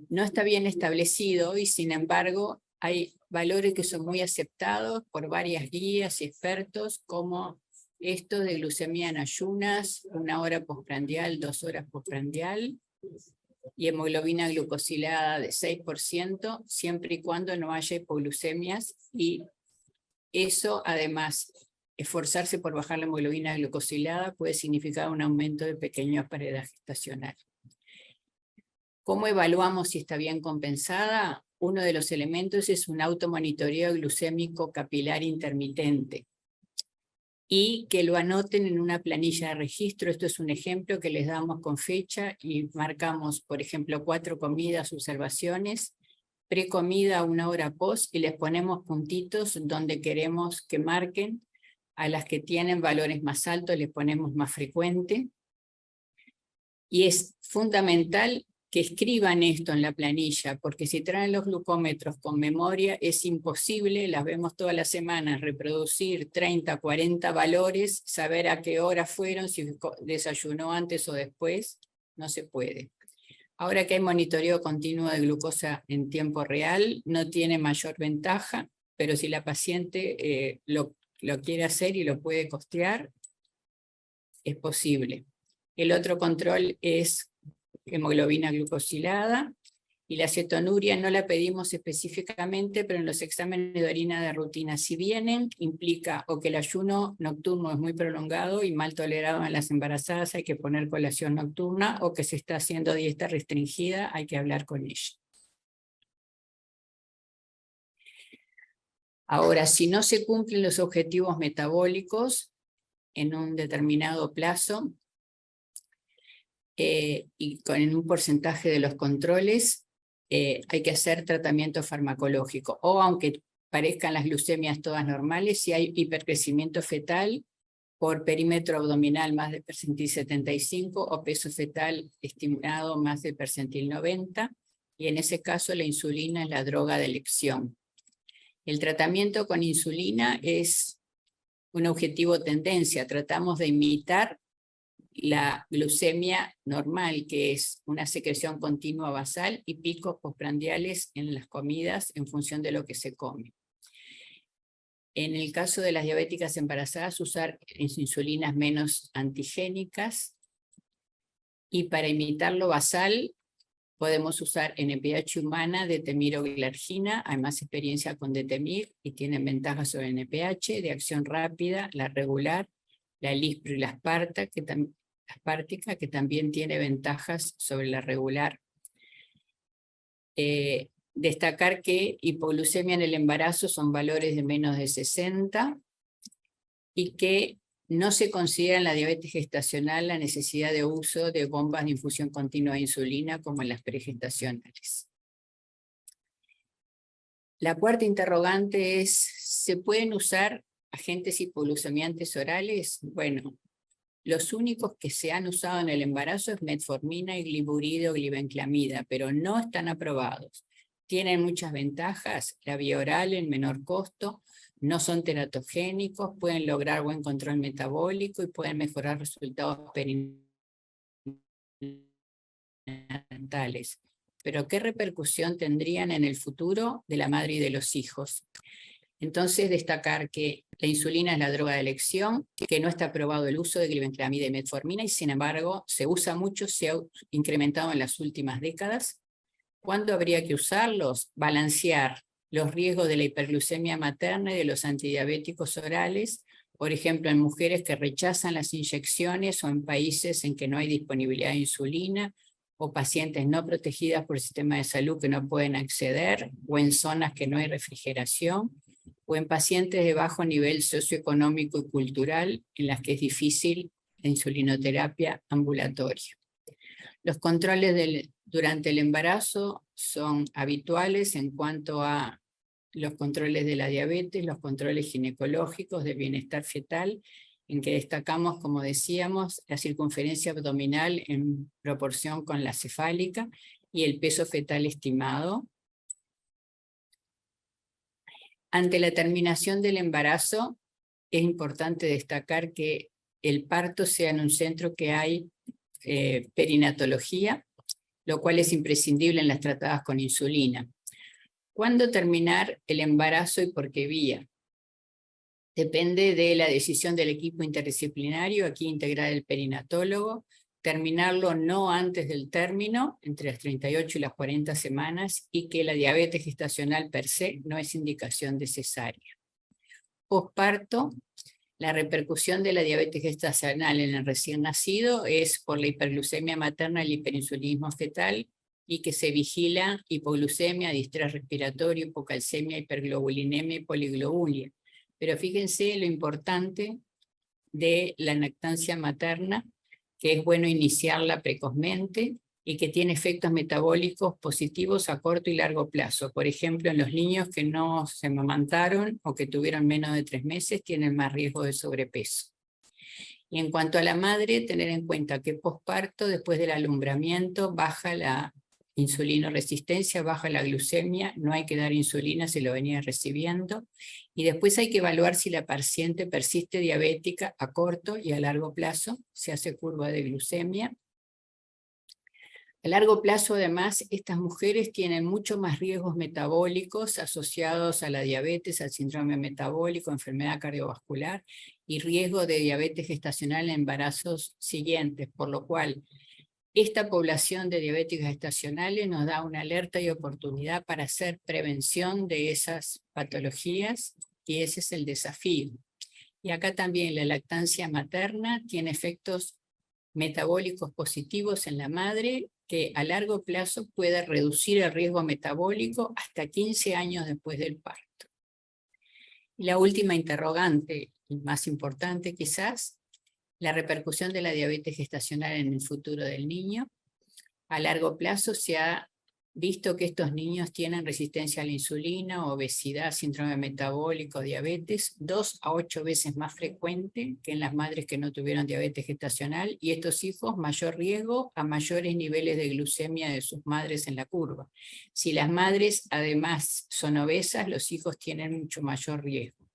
No está bien establecido y sin embargo hay valores que son muy aceptados por varias guías y expertos, como esto de glucemia en ayunas, 1 hora postprandial, 2 horas postprandial, y hemoglobina glucosilada de 6%, siempre y cuando no haya hipoglucemias, y eso además, esforzarse por bajar la hemoglobina glucosilada puede significar un aumento de pequeños para edad gestacional. ¿Cómo evaluamos si está bien compensada? Uno de los elementos es un automonitoreo glucémico capilar intermitente y que lo anoten en una planilla de registro. Esto es un ejemplo que les damos con fecha y marcamos, por ejemplo, 4 comidas, observaciones, precomida, 1 hora post, y les ponemos puntitos donde queremos que marquen. A las que tienen valores más altos les ponemos más frecuente. Y es fundamental que escriban esto en la planilla, porque si traen los glucómetros con memoria es imposible, las vemos todas las semanas, reproducir 30, 40 valores, saber a qué hora fueron, si desayunó antes o después, no se puede. Ahora que hay monitoreo continuo de glucosa en tiempo real, no tiene mayor ventaja, pero si la paciente lo quiere hacer y lo puede costear, es posible. El otro control es hemoglobina glucosilada, y la cetonuria no la pedimos específicamente, pero en los exámenes de orina de rutina, si vienen, implica o que el ayuno nocturno es muy prolongado y mal tolerado en las embarazadas, hay que poner colación nocturna, o que se está haciendo dieta restringida, hay que hablar con ella. Ahora, si no se cumplen los objetivos metabólicos en un determinado plazo, y en un porcentaje de los controles, hay que hacer tratamiento farmacológico. O aunque parezcan las glucemias todas normales, si hay hipercrecimiento fetal por perímetro abdominal más de percentil 75 o peso fetal estimado más de percentil 90, y en ese caso la insulina es la droga de elección. El tratamiento con insulina es un objetivo tendencia, tratamos de imitar la glucemia normal, que es una secreción continua basal y picos postprandiales en las comidas en función de lo que se come. En el caso de las diabéticas embarazadas, usar insulinas menos antigénicas, y para imitar lo basal podemos usar NPH humana de temirogliargina. Hay más experiencia con detemir y tienen ventajas sobre NPH, de acción rápida, la regular, la lispro y la aspartica, que también tiene ventajas sobre la regular. Destacar que hipoglucemia en el embarazo son valores de menos de 60 y que no se considera en la diabetes gestacional la necesidad de uso de bombas de infusión continua de insulina como en las pregestacionales. La cuarta interrogante es, ¿se pueden usar agentes hipoglucemiantes orales? Bueno, los únicos que se han usado en el embarazo es metformina y gliburido o glibenclamida, pero no están aprobados. Tienen muchas ventajas, la vía oral en menor costo, no son teratogénicos, pueden lograr buen control metabólico y pueden mejorar resultados perinatales. Pero ¿qué repercusión tendrían en el futuro de la madre y de los hijos? Entonces, destacar que la insulina es la droga de elección, que no está aprobado el uso de glibenclamida y metformina, y sin embargo se usa mucho, se ha incrementado en las últimas décadas. ¿Cuándo habría que usarlos? Balancear los riesgos de la hiperglucemia materna y de los antidiabéticos orales, por ejemplo, en mujeres que rechazan las inyecciones o en países en que no hay disponibilidad de insulina, o pacientes no protegidas por el sistema de salud que no pueden acceder, o en zonas que no hay refrigeración, o en pacientes de bajo nivel socioeconómico y cultural en las que es difícil la insulinoterapia ambulatoria. Los controles durante el embarazo son habituales en cuanto a los controles de la diabetes, los controles ginecológicos de bienestar fetal en que destacamos, como decíamos, la circunferencia abdominal en proporción con la cefálica y el peso fetal estimado. Ante la terminación del embarazo, es importante destacar que el parto sea en un centro que hay perinatología, lo cual es imprescindible en las tratadas con insulina. ¿Cuándo terminar el embarazo y por qué vía? Depende de la decisión del equipo interdisciplinario, aquí integrar el perinatólogo, terminarlo no antes del término, entre las 38 y las 40 semanas, y que la diabetes gestacional per se no es indicación de cesárea. Posparto, la repercusión de la diabetes gestacional en el recién nacido es por la hiperglucemia materna, el hiperinsulinismo fetal, y que se vigila hipoglucemia, distrés respiratorio, hipocalcemia, hiperglobulinemia y poliglobulia. Pero fíjense lo importante de la lactancia materna, que es bueno iniciarla precozmente y que tiene efectos metabólicos positivos a corto y largo plazo. Por ejemplo, en los niños que no se amamantaron o que tuvieron menos de 3 meses tienen más riesgo de sobrepeso. Y en cuanto a la madre, tener en cuenta que posparto, después del alumbramiento, baja la insulinoresistencia, baja la glucemia, no hay que dar insulina, se lo venía recibiendo, y después hay que evaluar si la paciente persiste diabética a corto y a largo plazo, se hace curva de glucemia. A largo plazo, además, estas mujeres tienen mucho más riesgos metabólicos asociados a la diabetes, al síndrome metabólico, enfermedad cardiovascular y riesgo de diabetes gestacional en embarazos siguientes, por lo cual esta población de diabéticos gestacionales nos da una alerta y oportunidad para hacer prevención de esas patologías, y ese es el desafío. Y acá también la lactancia materna tiene efectos metabólicos positivos en la madre, que a largo plazo puede reducir el riesgo metabólico hasta 15 años después del parto. Y la última interrogante, y más importante quizás, la repercusión de la diabetes gestacional en el futuro del niño. A largo plazo se ha visto que estos niños tienen resistencia a la insulina, obesidad, síndrome metabólico, diabetes, 2 a 8 veces más frecuente que en las madres que no tuvieron diabetes gestacional, y estos hijos mayor riesgo a mayores niveles de glucemia de sus madres en la curva. Si las madres además son obesas, los hijos tienen mucho mayor riesgo.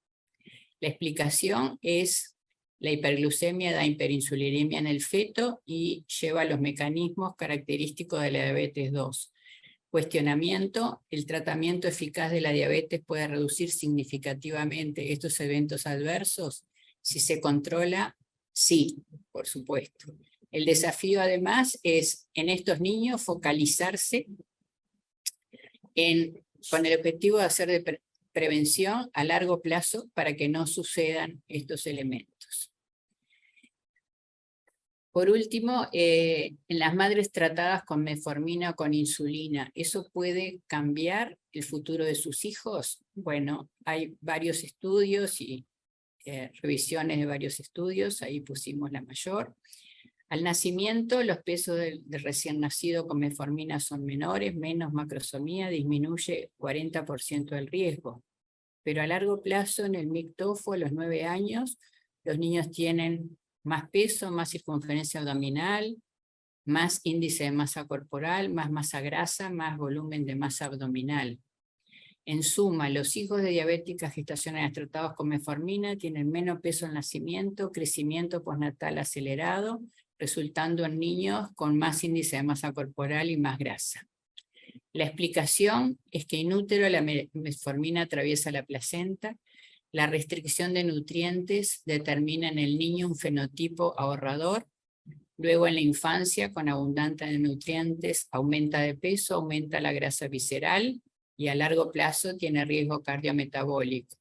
La explicación es la hiperglucemia da hiperinsulinemia en el feto y lleva a los mecanismos característicos de la diabetes 2. Cuestionamiento: el tratamiento eficaz de la diabetes puede reducir significativamente estos eventos adversos. Si se controla, sí, por supuesto. El desafío además es en estos niños focalizarse con el objetivo de hacer de prevención a largo plazo para que no sucedan estos elementos. Por último, en las madres tratadas con metformina o con insulina, ¿eso puede cambiar el futuro de sus hijos? Bueno, hay varios estudios y revisiones de varios estudios, ahí pusimos la mayor. Al nacimiento, los pesos del recién nacido con metformina son menores, menos macrosomía, disminuye 40% el riesgo. Pero a largo plazo, en el MICTOFO, a los 9 años, los niños tienen más peso, más circunferencia abdominal, más índice de masa corporal, más masa grasa, más volumen de masa abdominal. En suma, los hijos de diabéticas gestacionales tratados con metformina tienen menos peso al nacimiento, crecimiento postnatal acelerado, resultando en niños con más índice de masa corporal y más grasa. La explicación es que in útero la metformina atraviesa la placenta. La restricción de nutrientes determina en el niño un fenotipo ahorrador. Luego en la infancia, con abundancia de nutrientes, aumenta de peso, aumenta la grasa visceral y a largo plazo tiene riesgo cardiometabólico.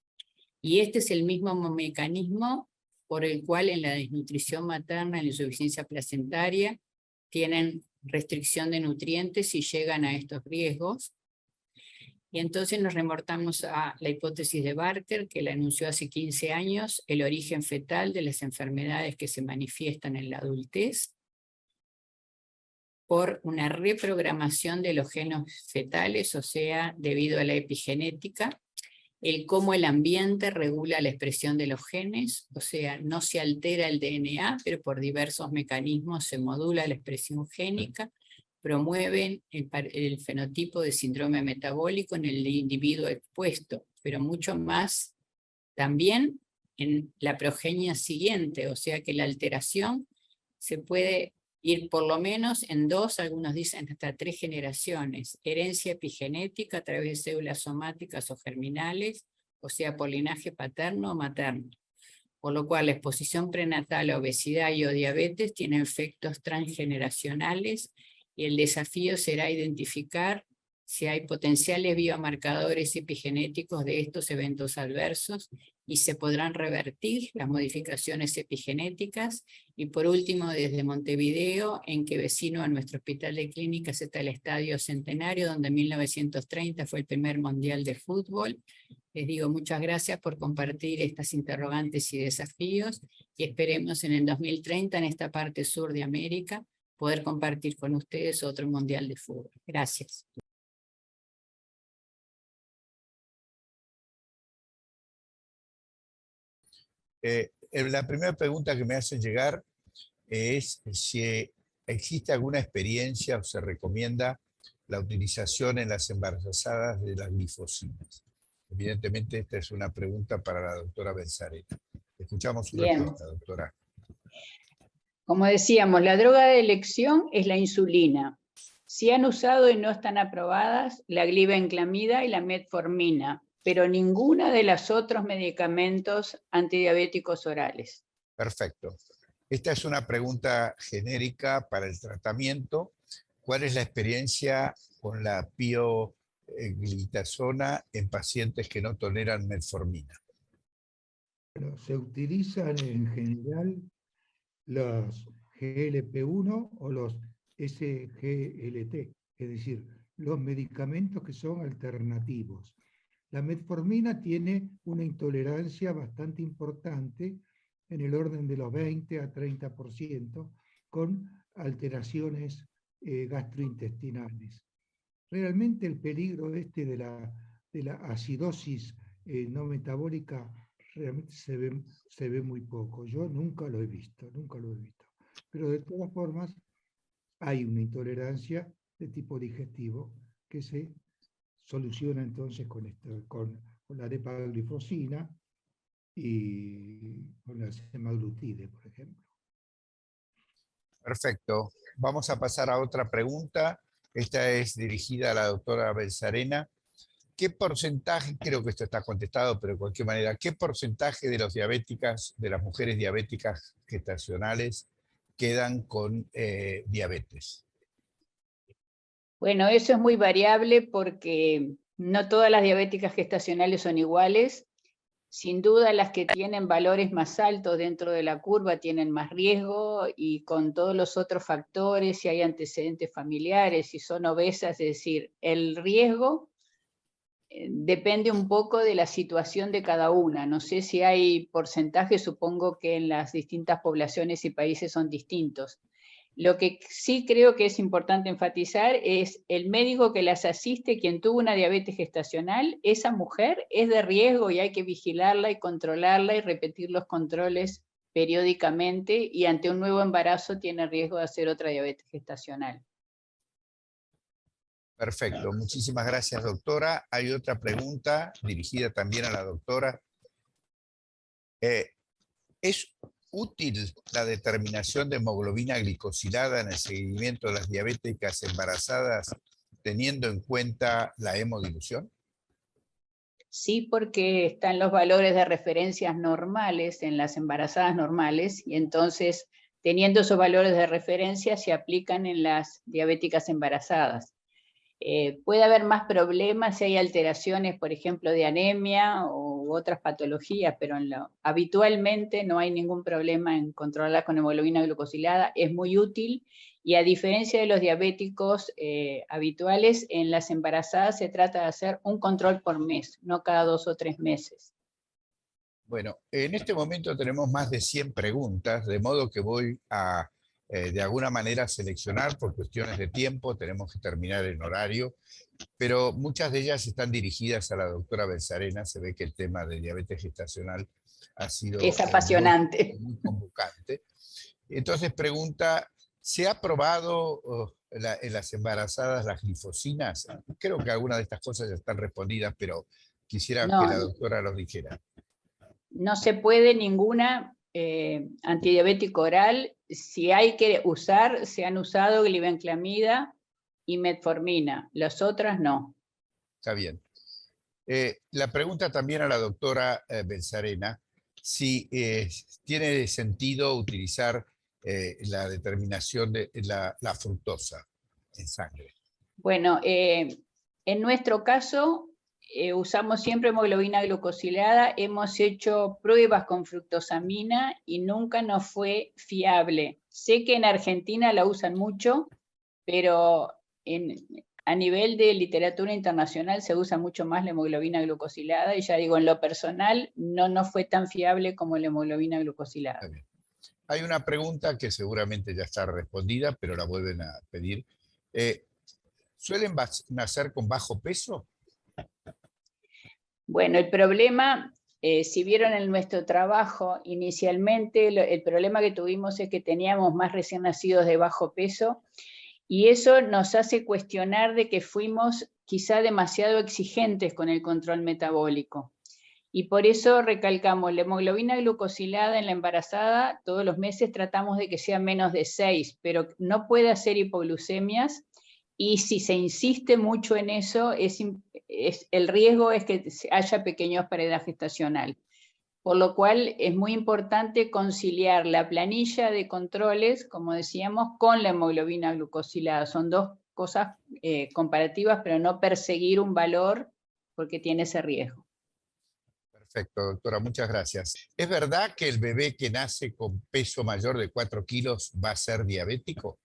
Y este es el mismo mecanismo por el cual en la desnutrición materna, en la insuficiencia placentaria, tienen restricción de nutrientes y llegan a estos riesgos. Y entonces nos remontamos a la hipótesis de Barker, que la anunció hace 15 años, el origen fetal de las enfermedades que se manifiestan en la adultez, por una reprogramación de los genes fetales, o sea, debido a la epigenética. el cómo el ambiente regula la expresión de los genes, o sea, no se altera el DNA, pero por diversos mecanismos se modula la expresión génica, promueven el fenotipo de síndrome metabólico en el individuo expuesto, pero mucho más también en la progenie siguiente, o sea que la alteración se puede ir por lo menos en 2, algunos dicen hasta 3 generaciones, herencia epigenética a través de células somáticas o germinales, o sea por linaje paterno o materno, por lo cual la exposición prenatal a obesidad y o diabetes tiene efectos transgeneracionales y el desafío será identificar si hay potenciales biomarcadores epigenéticos de estos eventos adversos y se podrán revertir las modificaciones epigenéticas. Y por último, desde Montevideo, en que vecino a nuestro hospital de clínicas está el Estadio Centenario, donde en 1930 fue el primer mundial de fútbol. Les digo muchas gracias por compartir estas interrogantes y desafíos y esperemos en el 2030, en esta parte sur de América, poder compartir con ustedes otro mundial de fútbol. Gracias. La primera pregunta que me hacen llegar es si existe alguna experiencia o se recomienda la utilización en las embarazadas de las glifosinas. Evidentemente esta es una pregunta para la doctora Benzarena. Escuchamos su respuesta, doctora. Como decíamos, la droga de elección es la insulina. Si han usado y no están aprobadas la glibenclamida y la metformina, pero ninguna de los otros medicamentos antidiabéticos orales. Perfecto. Esta es una pregunta genérica para el tratamiento. ¿Cuál es la experiencia con la pioglitazona en pacientes que no toleran metformina? Bueno, se utilizan en general los GLP-1 o los SGLT, es decir, los medicamentos que son alternativos. La metformina tiene una intolerancia bastante importante, en el orden de los 20 a 30%, con alteraciones gastrointestinales. Realmente el peligro de la acidosis no metabólica realmente se ve muy poco. Yo nunca lo he visto. Pero de todas formas hay una intolerancia de tipo digestivo que se soluciona entonces con la depaglifosina y con la semaglutide, por ejemplo. Perfecto. Vamos a pasar a otra pregunta. Esta es dirigida a la doctora Benzarena. ¿Qué porcentaje, creo que esto está contestado, pero de cualquier manera, qué porcentaje de de las mujeres diabéticas gestacionales quedan con diabetes? Bueno, eso es muy variable porque no todas las diabéticas gestacionales son iguales. Sin duda las que tienen valores más altos dentro de la curva tienen más riesgo y con todos los otros factores, si hay antecedentes familiares, si son obesas, es decir, el riesgo depende un poco de la situación de cada una. No sé si hay porcentajes, supongo que en las distintas poblaciones y países son distintos. Lo que sí creo que es importante enfatizar es el médico que las asiste, quien tuvo una diabetes gestacional, esa mujer es de riesgo y hay que vigilarla y controlarla y repetir los controles periódicamente y ante un nuevo embarazo tiene riesgo de hacer otra diabetes gestacional. Perfecto, muchísimas gracias, doctora. Hay otra pregunta dirigida también a la doctora. ¿Es útil la determinación de hemoglobina glicosilada en el seguimiento de las diabéticas embarazadas teniendo en cuenta la hemodilución? Sí, porque están los valores de referencias normales en las embarazadas normales y entonces teniendo esos valores de referencia se aplican en las diabéticas embarazadas. Puede haber más problemas si hay alteraciones, por ejemplo, de anemia u otras patologías, pero habitualmente no hay ningún problema en controlarla con hemoglobina glucosilada. Es muy útil y a diferencia de los diabéticos habituales, en las embarazadas se trata de hacer un control por mes, no cada 2 o 3 meses. Bueno, en este momento tenemos más de 100 preguntas, de modo que voy a de alguna manera seleccionar por cuestiones de tiempo, tenemos que terminar en horario, pero muchas de ellas están dirigidas a la doctora Belsarena. Se ve que el tema de diabetes gestacional ha sido Es apasionante. muy convocante. Entonces pregunta, ¿se ha probado en las embarazadas las glifosinas? Creo que algunas de estas cosas ya están respondidas, pero quisiera que la doctora los dijera. No se puede ninguna antidiabético oral. Si hay que usar, se han usado glibenclamida y metformina. Las otras no. Está bien. La pregunta también a la doctora Belsarena, si tiene sentido utilizar la determinación de la fructosa en sangre. Bueno, en nuestro caso usamos siempre hemoglobina glucosilada. Hemos hecho pruebas con fructosamina y nunca nos fue fiable. Sé que en Argentina la usan mucho, pero a nivel de literatura internacional se usa mucho más la hemoglobina glucosilada, y ya digo, en lo personal no fue tan fiable como la hemoglobina glucosilada. Hay una pregunta que seguramente ya está respondida, pero la vuelven a pedir. ¿Suelen nacer con bajo peso? Bueno, el problema, si vieron en nuestro trabajo, inicialmente el problema que tuvimos es que teníamos más recién nacidos de bajo peso, y eso nos hace cuestionar de que fuimos quizá demasiado exigentes con el control metabólico. Y por eso recalcamos, la hemoglobina glucosilada en la embarazada, todos los meses tratamos de que sea menos de 6, pero no puede hacer hipoglucemias, y si se insiste mucho en eso, el riesgo es que haya pequeños paredes gestacional. Por lo cual es muy importante conciliar la planilla de controles, como decíamos, con la hemoglobina glucosilada. Son dos cosas comparativas, pero no perseguir un valor porque tiene ese riesgo. Perfecto, doctora, muchas gracias. ¿Es verdad que el bebé que nace con peso mayor de 4 kilos va a ser diabético?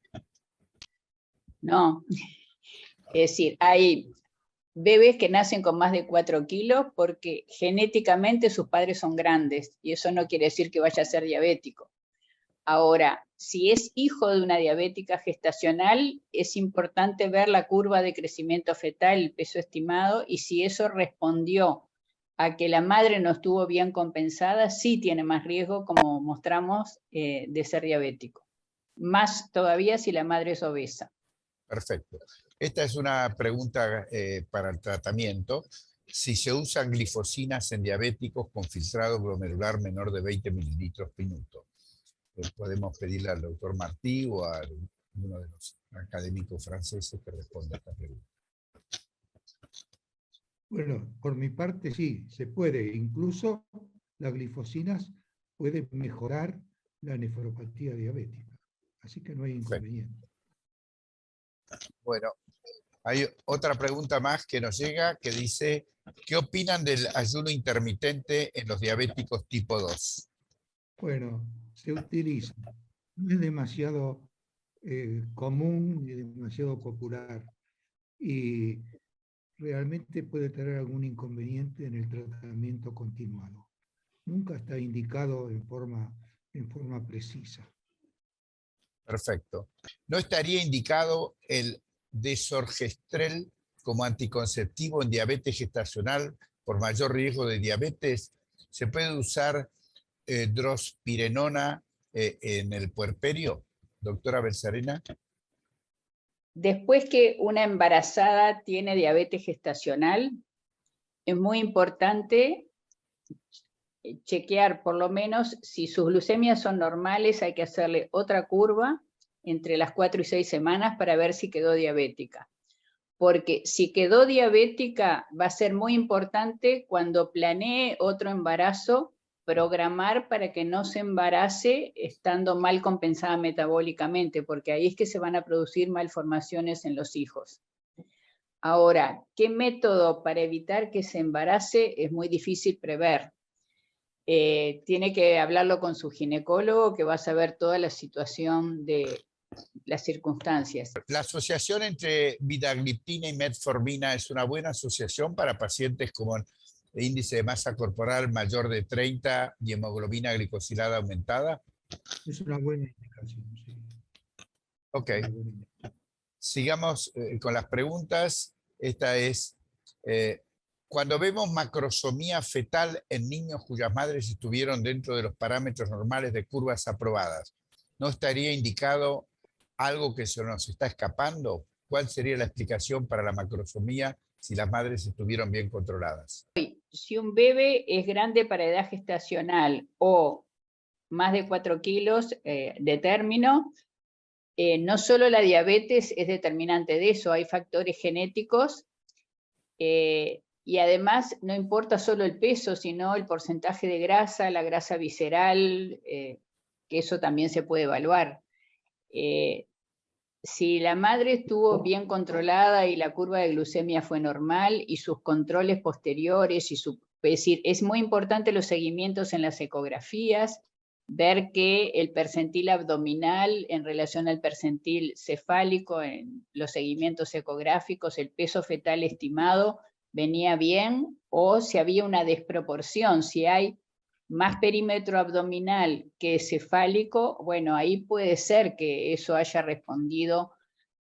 No, es decir, hay bebés que nacen con más de 4 kilos porque genéticamente sus padres son grandes, y eso no quiere decir que vaya a ser diabético. Ahora, si es hijo de una diabética gestacional, es importante ver la curva de crecimiento fetal, el peso estimado, y si eso respondió a que la madre no estuvo bien compensada, sí tiene más riesgo, como mostramos, de ser diabético. Más todavía si la madre es obesa. Perfecto. Esta es una pregunta para el tratamiento. Si se usan glifosinas en diabéticos con filtrado glomerular menor de 20 mililitros por minuto. Podemos pedirle al doctor Martí o a uno de los académicos franceses que responda a esta pregunta. Bueno, por mi parte sí, se puede. Incluso las glifosinas pueden mejorar la nefropatía diabética. Así que no hay inconveniente. Bueno, hay otra pregunta más que nos llega que dice, ¿qué opinan del ayuno intermitente en los diabéticos tipo 2? Bueno, se utiliza. No es demasiado común ni demasiado popular. Y realmente puede tener algún inconveniente en el tratamiento continuado. Nunca está indicado en forma precisa. Perfecto. ¿No estaría indicado el desorgestrel como anticonceptivo en diabetes gestacional por mayor riesgo de diabetes? ¿Se puede usar drospirenona en el puerperio, doctora Belsarena? Después que una embarazada tiene diabetes gestacional, es muy importante chequear por lo menos si sus glucemias son normales. Hay que hacerle otra curva entre las 4 y 6 semanas para ver si quedó diabética. Porque si quedó diabética, va a ser muy importante cuando planee otro embarazo, programar para que no se embarace estando mal compensada metabólicamente, porque ahí es que se van a producir malformaciones en los hijos. Ahora, ¿qué método para evitar que se embarace? Es muy difícil prever. Tiene que hablarlo con su ginecólogo, que va a saber toda la situación de las circunstancias. ¿La asociación entre vidagliptina y metformina es una buena asociación para pacientes con índice de masa corporal mayor de 30 y hemoglobina glicosilada aumentada? Es una buena indicación, sí. Ok. Sigamos con las preguntas. Esta es, cuando vemos macrosomía fetal en niños cuyas madres estuvieron dentro de los parámetros normales de curvas aprobadas, ¿no estaría indicado algo que se nos está escapando? ¿Cuál sería la explicación para la macrosomía si las madres estuvieron bien controladas? Si un bebé es grande para edad gestacional o más de 4 kilos de término, no solo la diabetes es determinante de eso, hay factores genéticos y además no importa solo el peso, sino el porcentaje de grasa, la grasa visceral, que eso también se puede evaluar. Si la madre estuvo bien controlada y la curva de glucemia fue normal y sus controles posteriores, es decir, es muy importante los seguimientos en las ecografías, ver que el percentil abdominal en relación al percentil cefálico, en los seguimientos ecográficos, el peso fetal estimado venía bien, o si había una desproporción, si hay más perímetro abdominal que cefálico, bueno, ahí puede ser que eso haya respondido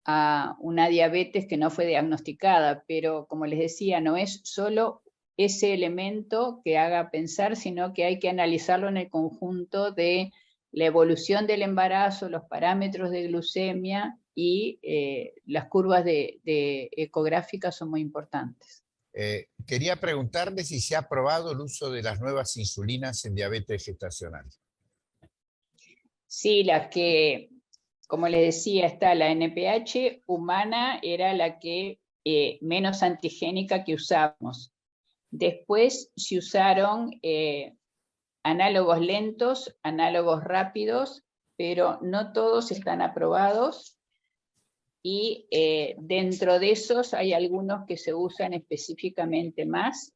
a una diabetes que no fue diagnosticada, pero como les decía, no es solo ese elemento que haga pensar, sino que hay que analizarlo en el conjunto de la evolución del embarazo, los parámetros de glucemia y las curvas de ecográficas son muy importantes. Quería preguntarle si se ha probado el uso de las nuevas insulinas en diabetes gestacional. Sí, las que, como les decía, está la NPH humana, era la que menos antigénica que usamos. Después se usaron análogos lentos, análogos rápidos, pero no todos están aprobados. Y dentro de esos hay algunos que se usan específicamente más,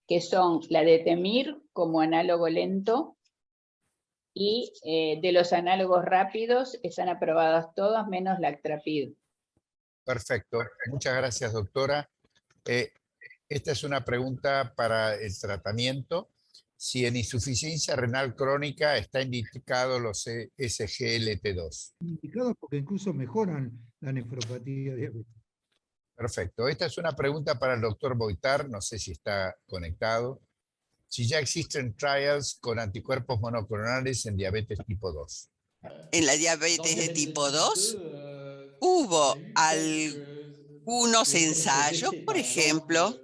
que son la de Temir como análogo lento, y de los análogos rápidos están aprobadas todas menos la Actrapid. Perfecto, muchas gracias, doctora. Esta es una pregunta para el tratamiento. Si en insuficiencia renal crónica está indicado los SGLT2. Indicados porque incluso mejoran la nefropatía diabética. Perfecto. Esta es una pregunta para el doctor Boitar, no sé si está conectado. Si ya existen trials con anticuerpos monoclonales en diabetes tipo 2. En la diabetes de tipo 2 hubo algunos ensayos, por ejemplo,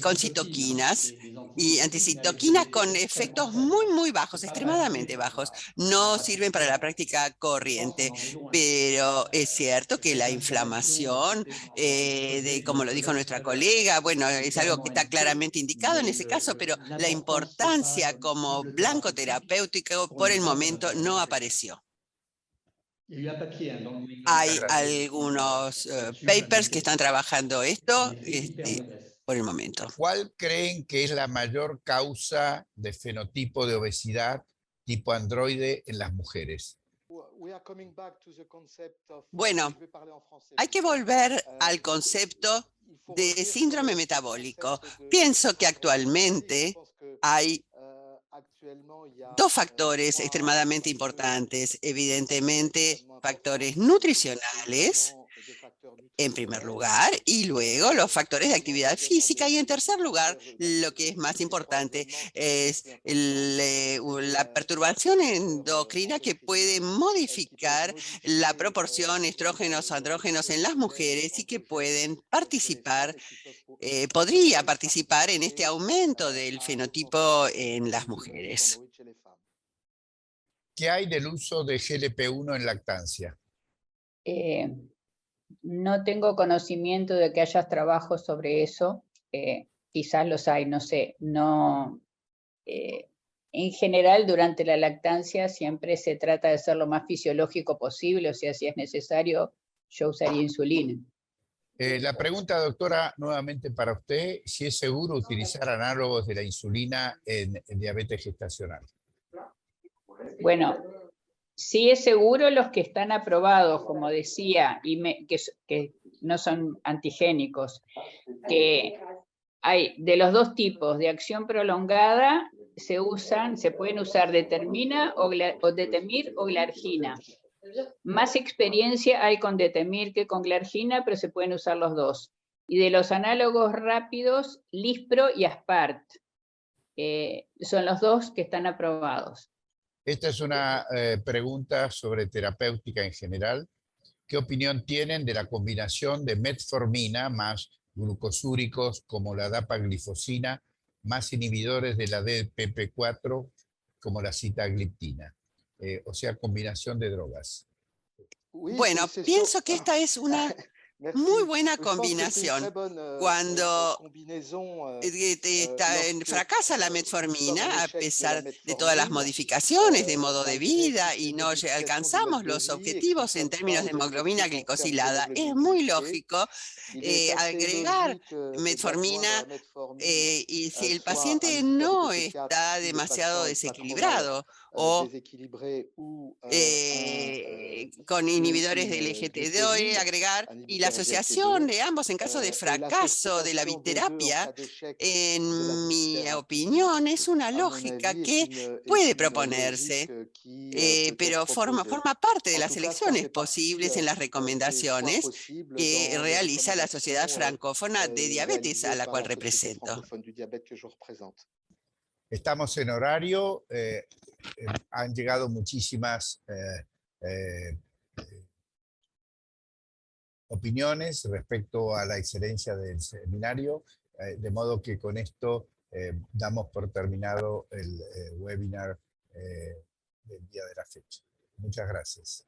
con citoquinas y anticitoquinas con efectos muy bajos, extremadamente bajos. No sirven para la práctica corriente, pero es cierto que la inflamación, como lo dijo nuestra colega, bueno, es algo que está claramente indicado en ese caso, pero la importancia como blanco terapéutico por el momento no apareció. Hay algunos papers que están trabajando esto por el momento. ¿Cuál creen que es la mayor causa de fenotipo de obesidad tipo androide en las mujeres? Bueno, hay que volver al concepto de síndrome metabólico. Pienso que actualmente hay dos factores extremadamente importantes, evidentemente factores nutricionales, en primer lugar, y luego los factores de actividad física, y en tercer lugar, lo que es más importante, es la perturbación endocrina que puede modificar la proporción estrógenos-andrógenos en las mujeres y que pueden participar, podría participar en este aumento del fenotipo en las mujeres. ¿Qué hay del uso de GLP-1 en lactancia? No tengo conocimiento de que haya trabajos sobre eso, quizás los hay, no sé. No, en general, durante la lactancia siempre se trata de ser lo más fisiológico posible, o sea, si es necesario, yo usaría insulina. La pregunta, doctora, nuevamente para usted, si es seguro utilizar análogos de la insulina en diabetes gestacional. Bueno, sí es seguro los que están aprobados, como decía, y que no son antigénicos, que hay de los dos tipos, de acción prolongada se pueden usar determina o detemir o glargina. Más experiencia hay con detemir que con glargina, pero se pueden usar los dos. Y de los análogos rápidos, Lispro y Aspart. Son los dos que están aprobados. Esta es una pregunta sobre terapéutica en general. ¿Qué opinión tienen de la combinación de metformina más glucosúricos como la dapaglifosina, más inhibidores de la DPP4 como la sitagliptina? O sea, combinación de drogas. Bueno, pienso que esta es una muy buena combinación. Cuando fracasa la metformina, a pesar de todas las modificaciones de modo de vida y no alcanzamos los objetivos en términos de hemoglobina glicosilada, es muy lógico agregar metformina y si el paciente no está demasiado desequilibrado o con inhibidores del EGT2 agregar, y la asociación de ambos en caso de fracaso de la biterapia, en mi opinión, es una lógica que puede proponerse, pero forma parte de las elecciones posibles en las recomendaciones que realiza la Sociedad Francófona de Diabetes, a la cual represento. Estamos en horario, han llegado muchísimas opiniones respecto a la excelencia del seminario, de modo que con esto damos por terminado el webinar del día de la fecha. Muchas gracias.